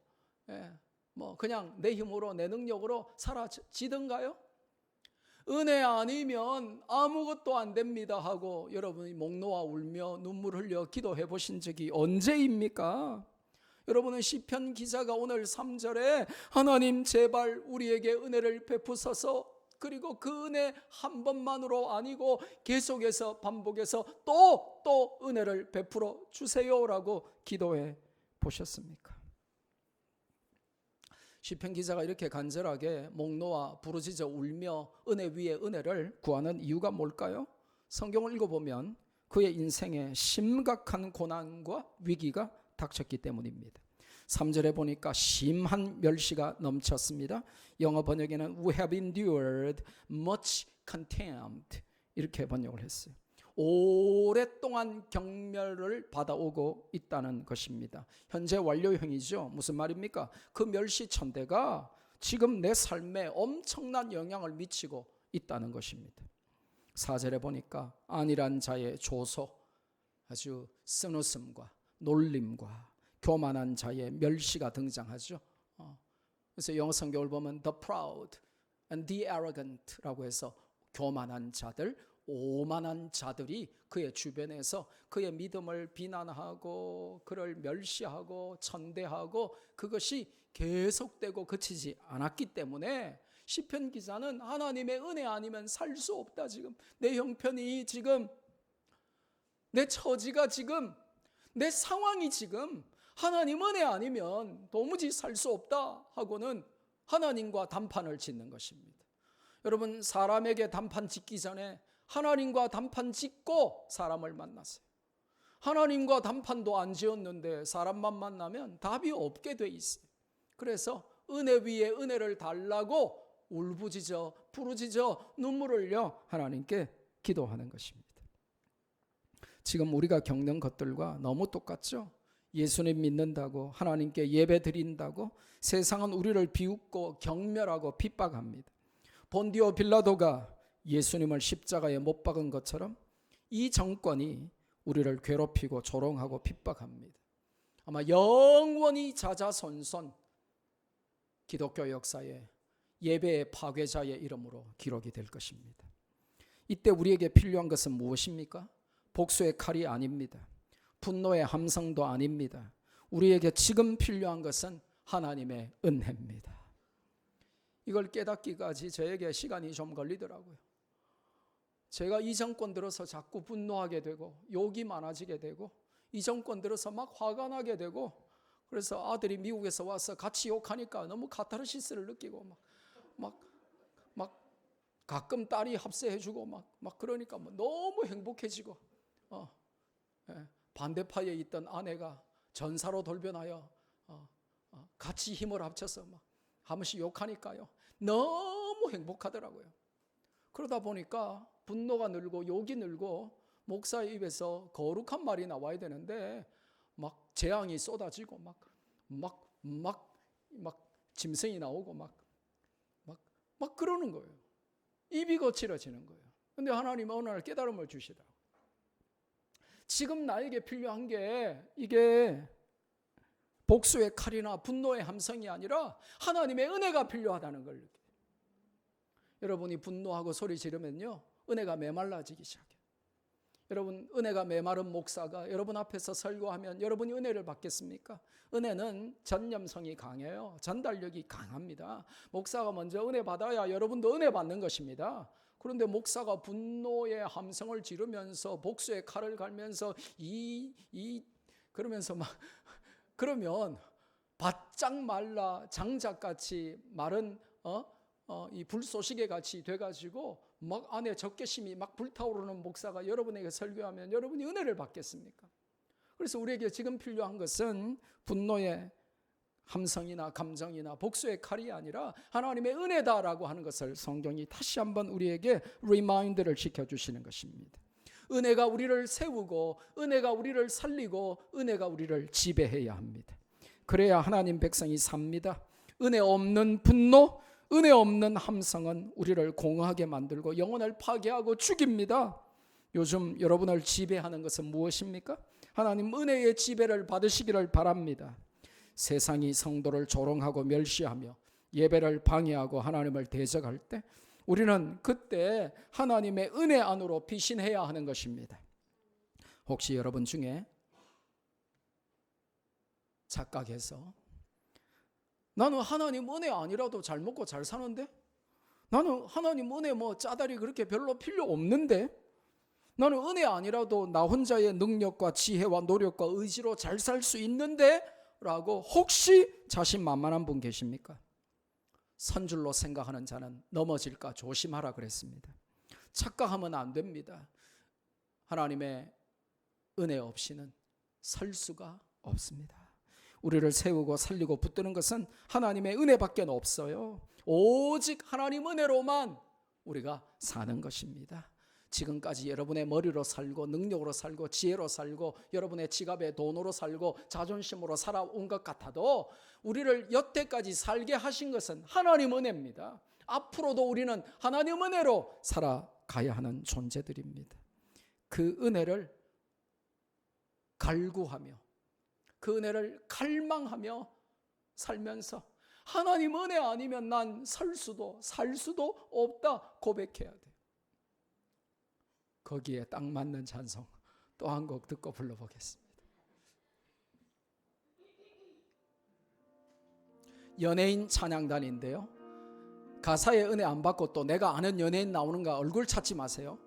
그냥 내 힘으로 내 능력으로 사라지던가요? 은혜 아니면 아무것도 안 됩니다 하고 여러분이 목 놓아 울며 눈물 흘려 기도해 보신 적이 언제입니까? 여러분은 시편 기자가 오늘 3절에 하나님 제발 우리에게 은혜를 베푸소서, 그리고 그 은혜 한 번만으로 아니고 계속해서 반복해서 또 은혜를 베풀어 주세요라고 기도해 보셨습니까? 시편 기자가 이렇게 간절하게 목 놓아 부르짖어 울며 은혜 위에 은혜를 구하는 이유가 뭘까요? 성경을 읽어보면 그의 인생에 심각한 고난과 위기가 닥쳤기 때문입니다. 3절에 보니까 심한 멸시가 넘쳤습니다. 영어 번역에는 We have endured much contempt 이렇게 번역을 했어요. 오랫동안 경멸을 받아오고 있다는 것입니다. 현재 완료형이죠. 무슨 말입니까? 그 멸시천대가 지금 내 삶에 엄청난 영향을 미치고 있다는 것입니다. 4절에 보니까 안일한 자의 조소, 아주 쓴웃음과 놀림과 교만한 자의 멸시가 등장하죠. 그래서 영어 성경을 보면 the proud and the arrogant라고 해서 교만한 자들, 오만한 자들이 그의 주변에서 그의 믿음을 비난하고 그를 멸시하고 천대하고 그것이 계속되고 그치지 않았기 때문에 시편 기자는 하나님의 은혜 아니면 살 수 없다. 지금 내 형편이 지금 내 처지가 지금 내 상황이 지금 하나님 은혜 아니면 도무지 살 수 없다 하고는 하나님과 단판을 짓는 것입니다. 여러분, 사람에게 단판 짓기 전에 하나님과 단판 짓고 사람을 만났어요. 하나님과 단판도 안 지었는데 사람만 만나면 답이 없게 돼 있어요. 그래서 은혜 위에 은혜를 달라고 울부짖어 부르짖어 눈물을 흘려 하나님께 기도하는 것입니다. 지금 우리가 겪는 것들과 너무 똑같죠? 예수님 믿는다고 하나님께 예배 드린다고 세상은 우리를 비웃고 경멸하고 핍박합니다. 본디오 빌라도가 예수님을 십자가에 못 박은 것처럼 이 정권이 우리를 괴롭히고 조롱하고 핍박합니다. 아마 영원히 자자손손 기독교 역사에 예배의 파괴자의 이름으로 기록이 될 것입니다. 이때 우리에게 필요한 것은 무엇입니까? 복수의 칼이 아닙니다. 분노의 함성도 아닙니다. 우리에게 지금 필요한 것은 하나님의 은혜입니다. 이걸 깨닫기까지 저에게 시간이 좀 걸리더라고요. 제가 이 정권 들어서 자꾸 분노하게 되고 욕이 많아지게 되고 이 정권 들어서 막 화가 나게 되고 그래서 아들이 미국에서 와서 같이 욕하니까 너무 카타르시스를 느끼고 막 가끔 딸이 합세해주고 막 그러니까 너무 행복해지고 반대파에 있던 아내가 전사로 돌변하여 같이 힘을 합쳐서 막 한 번씩 욕하니까요 너무 행복하더라고요. 그러다 보니까 분노가 늘고 욕이 늘고 목사의 입에서 거룩한 말이 나와야 되는데 막 재앙이 쏟아지고 막 짐승이 나오고 막 그러는 거예요. 입이 거칠어지는 거예요. 근데 하나님은 어느 날 깨달음을 주시더라고요. 지금 나에게 필요한 게 이게 복수의 칼이나 분노의 함성이 아니라 하나님의 은혜가 필요하다는 걸 느껴요. 여러분이 분노하고 소리 지르면요 은혜가 메말라지기 시작해요. 여러분, 은혜가 메마른 목사가 여러분 앞에서 설교하면 여러분이 은혜를 받겠습니까? 은혜는 전념성이 강해요. 전달력이 강합니다. 목사가 먼저 은혜 받아야 여러분도 은혜 받는 것입니다. 그런데 목사가 분노의 함성을 지르면서 복수의 칼을 갈면서 그러면서 그러면 바짝 말라 장작같이 마른 이 불쏘시개 같이 돼가지고 막 안에 적개심이 막 불타오르는 목사가 여러분에게 설교하면 여러분이 은혜를 받겠습니까? 그래서 우리에게 지금 필요한 것은 분노의 함성이나 감정이나 복수의 칼이 아니라 하나님의 은혜다라고 하는 것을 성경이 다시 한번 우리에게 리마인드를 시켜주시는 것입니다. 은혜가 우리를 세우고 은혜가 우리를 살리고 은혜가 우리를 지배해야 합니다. 그래야 하나님 백성이 삽니다. 은혜 없는 분노, 은혜 없는 함성은 우리를 공허하게 만들고 영혼을 파괴하고 죽입니다. 요즘 여러분을 지배하는 것은 무엇입니까? 하나님 은혜의 지배를 받으시기를 바랍니다. 세상이 성도를 조롱하고 멸시하며 예배를 방해하고 하나님을 대적할 때 우리는 그때 하나님의 은혜 안으로 피신해야 하는 것입니다. 혹시 여러분 중에 착각해서 나는 하나님 은혜 아니라도 잘 먹고 잘 사는데? 나는 하나님 은혜 짜다리 그렇게 별로 필요 없는데? 나는 은혜 아니라도 나 혼자의 능력과 지혜와 노력과 의지로 잘 살 수 있는데? 라고 혹시 자신만만한 분 계십니까? 선줄로 생각하는 자는 넘어질까 조심하라 그랬습니다. 착각하면 안 됩니다. 하나님의 은혜 없이는 설 수가 없습니다. 우리를 세우고 살리고 붙드는 것은 하나님의 은혜밖에 없어요. 오직 하나님 은혜로만 우리가 사는 것입니다. 지금까지 여러분의 머리로 살고 능력으로 살고 지혜로 살고 여러분의 지갑에 돈으로 살고 자존심으로 살아온 것 같아도 우리를 여태까지 살게 하신 것은 하나님 은혜입니다. 앞으로도 우리는 하나님 은혜로 살아가야 하는 존재들입니다. 그 은혜를 갈구하며 그 은혜를 갈망하며 살면서 하나님 은혜 아니면 난 살 수도 살 수도 없다 고백해야 돼요. 거기에 딱 맞는 찬송 또 한 곡 듣고 불러보겠습니다. 연예인 찬양단인데요, 가사에 은혜 안 받고 또 내가 아는 연예인 나오는가 얼굴 찾지 마세요.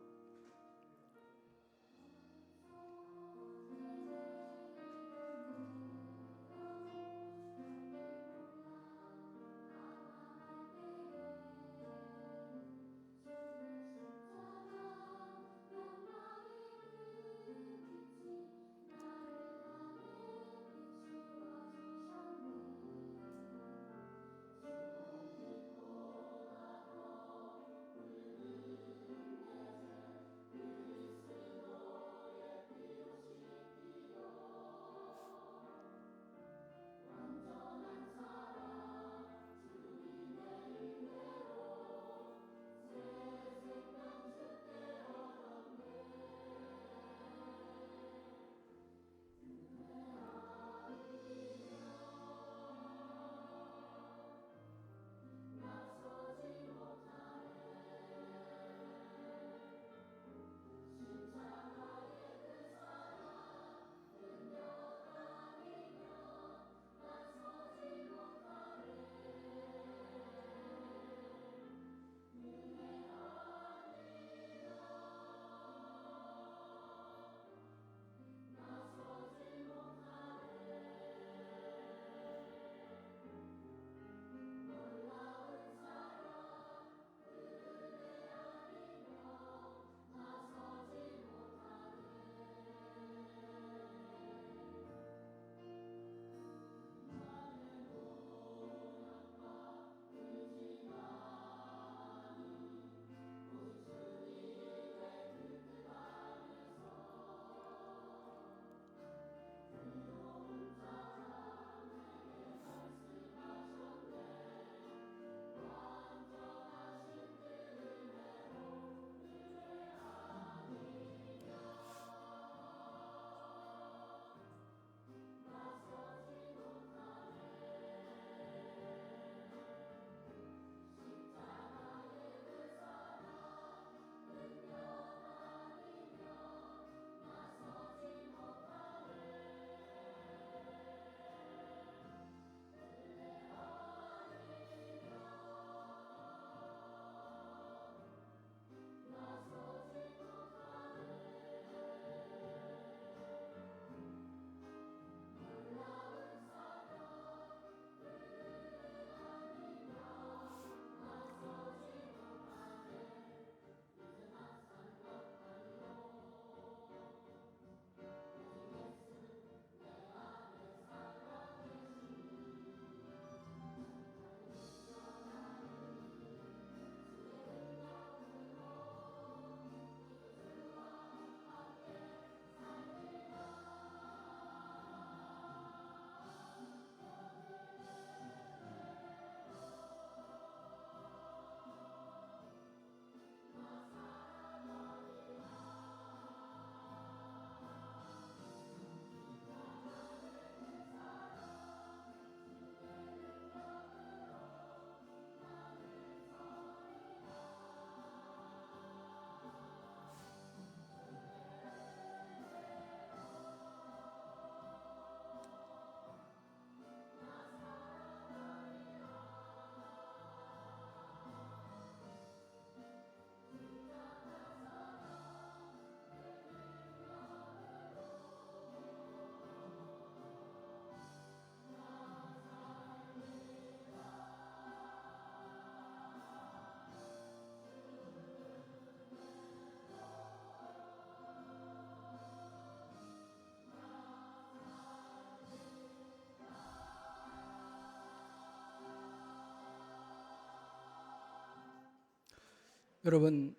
여러분,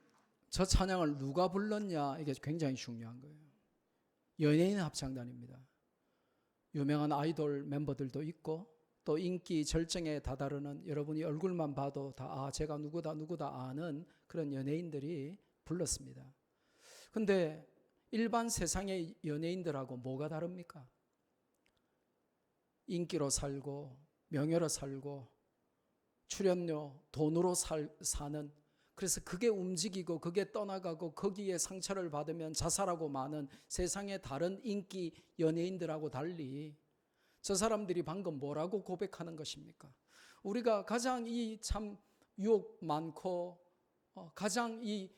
저 찬양을 누가 불렀냐, 이게 굉장히 중요한 거예요. 연예인 합창단입니다. 유명한 아이돌 멤버들도 있고 또 인기 절정에 다다르는, 여러분이 얼굴만 봐도 다 제가 누구다 아는 그런 연예인들이 불렀습니다. 근데 일반 세상의 연예인들하고 뭐가 다릅니까? 인기로 살고 명예로 살고 출연료, 돈으로 사는, 그래서 그게 움직이고 그게 떠나가고 거기에 상처를 받으면 자살하고 마는 세상의 다른 인기 연예인들하고 달리 저 사람들이 방금 뭐라고 고백하는 것입니까? 우리가 가장 이 참 유혹 많고 가장 이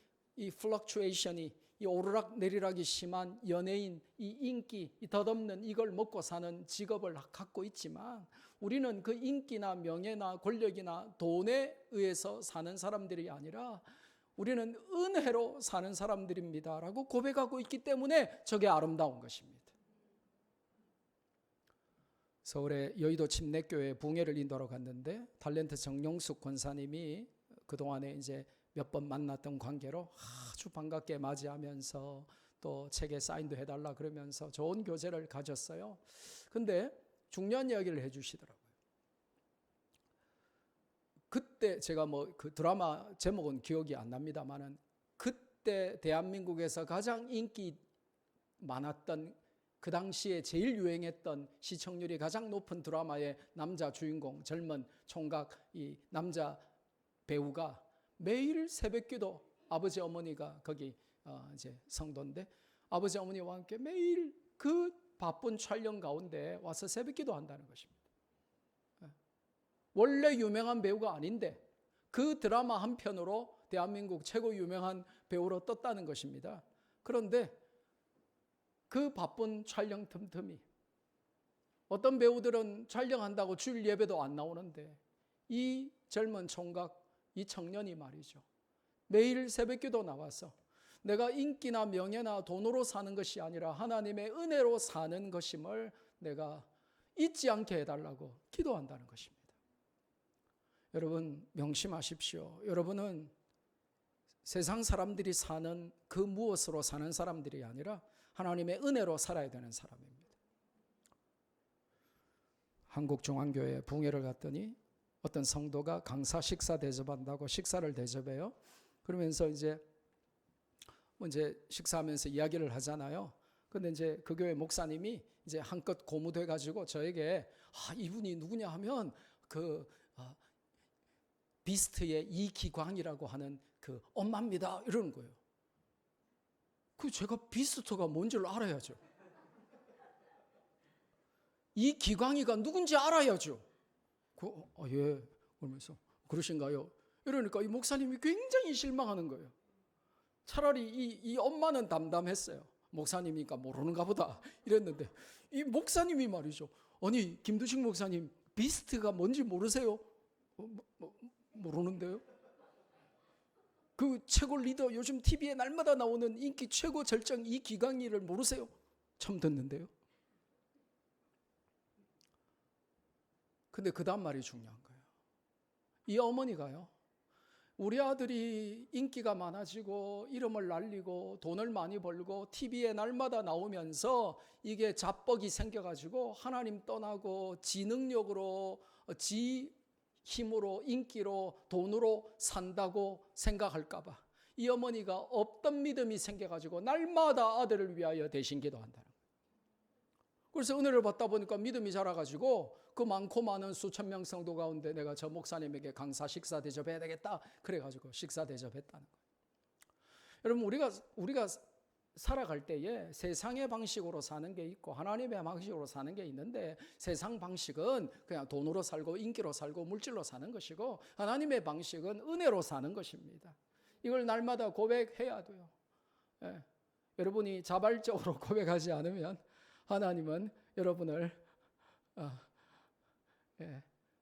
플럭추에이션이, 이 오르락 내리락이 심한 연예인, 이 인기, 이 덧없는 이걸 먹고 사는 직업을 갖고 있지만 우리는 그 인기나 명예나 권력이나 돈에 의해서 사는 사람들이 아니라 우리는 은혜로 사는 사람들입니다 라고 고백하고 있기 때문에 저게 아름다운 것입니다. 서울의 여의도 침례교회 붕회를 인도하러 갔는데 탤런트 정용숙 권사님이 그동안에 이제 몇 번 만났던 관계로 아주 반갑게 맞이하면서 또 책에 사인도 해달라 그러면서 좋은 교제를 가졌어요. 근데 중요한 이야기를 해주시더라고요. 그때 제가 뭐 그 드라마 제목은 기억이 안 납니다만은 그때 대한민국에서 가장 인기 많았던, 그 당시에 제일 유행했던, 시청률이 가장 높은 드라마의 남자 주인공, 젊은 총각 이 남자 배우가 매일 새벽기도, 아버지 어머니가 거기 이제 성도인데 아버지 어머니와 함께 매일 그 바쁜 촬영 가운데 와서 새벽기도 한다는 것입니다. 원래 유명한 배우가 아닌데 그 드라마 한 편으로 대한민국 최고 유명한 배우로 떴다는 것입니다. 그런데 그 바쁜 촬영 틈틈이 어떤 배우들은 촬영한다고 주일 예배도 안 나오는데 이 젊은 총각, 이 청년이 말이죠, 매일 새벽기도 나와서 내가 인기나 명예나 돈으로 사는 것이 아니라 하나님의 은혜로 사는 것임을 내가 잊지 않게 해달라고 기도한다는 것입니다. 여러분 명심하십시오. 여러분은 세상 사람들이 사는 그 무엇으로 사는 사람들이 아니라 하나님의 은혜로 살아야 되는 사람입니다. 한국중앙교회 붕회를 갔더니 어떤 성도가 강사 식사 대접한다고 식사를 대접해요. 그러면서 이제 식사하면서 이야기를 하잖아요. 근데 이제 그 교회 목사님이 이제 한껏 고무돼 가지고 저에게 이분이 누구냐 하면 비스트의 이기광이라고 하는 그 엄마입니다 이러는 거예요. 그 제가 비스트가 뭔지를 알아야죠. 이기광이가 누군지 알아야죠. 예, 그러면서 그러신가요? 이러니까 이 목사님이 굉장히 실망하는 거예요. 차라리 이 엄마는 담담했어요. 목사님이니까 모르는가 보다 이랬는데 이 목사님이 말이죠. 아니 김두식 목사님 비스트가 뭔지 모르세요? 모르는데요. 그 최고 리더, 요즘 TV에 날마다 나오는 인기 최고 절정 이기광이를 모르세요? 처음 듣는데요. 근데 그 다음 말이 중요한 거예요. 이 어머니가요, 우리 아들이 인기가 많아지고 이름을 날리고 돈을 많이 벌고 TV에 날마다 나오면서 이게 자뻑이 생겨가지고 하나님 떠나고 지 능력으로 지 힘으로 인기로 돈으로 산다고 생각할까 봐 이 어머니가 없던 믿음이 생겨가지고 날마다 아들을 위하여 대신 기도한다는 거예요. 그래서 은혜를 받다 보니까 믿음이 자라가지고 그 많고 많은 수천 명 성도 가운데 내가 저 목사님에게 강사 식사 대접해야 되겠다 그래가지고 식사 대접했다는 거예요. 여러분 우리가 살아갈 때에 세상의 방식으로 사는 게 있고 하나님의 방식으로 사는 게 있는데 세상 방식은 그냥 돈으로 살고 인기로 살고 물질로 사는 것이고 하나님의 방식은 은혜로 사는 것입니다. 이걸 날마다 고백해야 돼요. 예. 여러분이 자발적으로 고백하지 않으면 하나님은 여러분을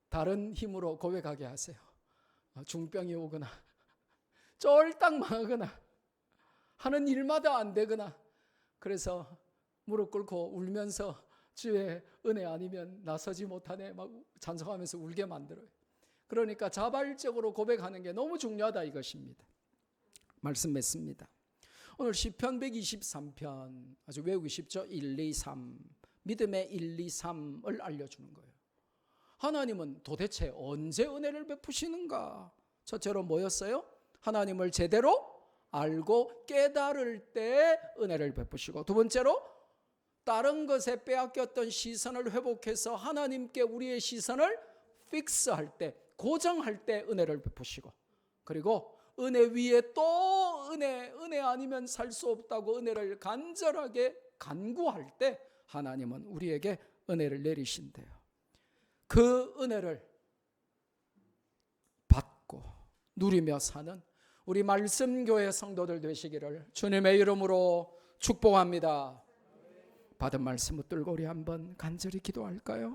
다른 힘으로 고백하게 하세요. 중병이 오거나 쫄딱 망하거나 하는 일마다 안 되거나 그래서 무릎 꿇고 울면서 주의 은혜 아니면 나서지 못하네 막 찬송하면서 울게 만들어요. 그러니까 자발적으로 고백하는 게 너무 중요하다 이것입니다. 말씀 맺습니다. 오늘 시편 123편 아주 외우기 쉽죠? 1, 2, 3 믿음의 1, 2, 3을 알려주는 거예요. 하나님은 도대체 언제 은혜를 베푸시는가? 첫째로 뭐였어요? 하나님을 제대로 알고 깨달을 때 은혜를 베푸시고, 두 번째로 다른 것에 빼앗겼던 시선을 회복해서 하나님께 우리의 시선을 픽스할 때, 고정할 때 은혜를 베푸시고, 그리고 은혜 위에 또 은혜 아니면 살 수 없다고 은혜를 간절하게 간구할 때 하나님은 우리에게 은혜를 내리신대요. 그 은혜를 받고 누리며 사는 우리 말씀교회 성도들 되시기를 주님의 이름으로 축복합니다. 받은 말씀 붙들고 우리 한번 간절히 기도할까요?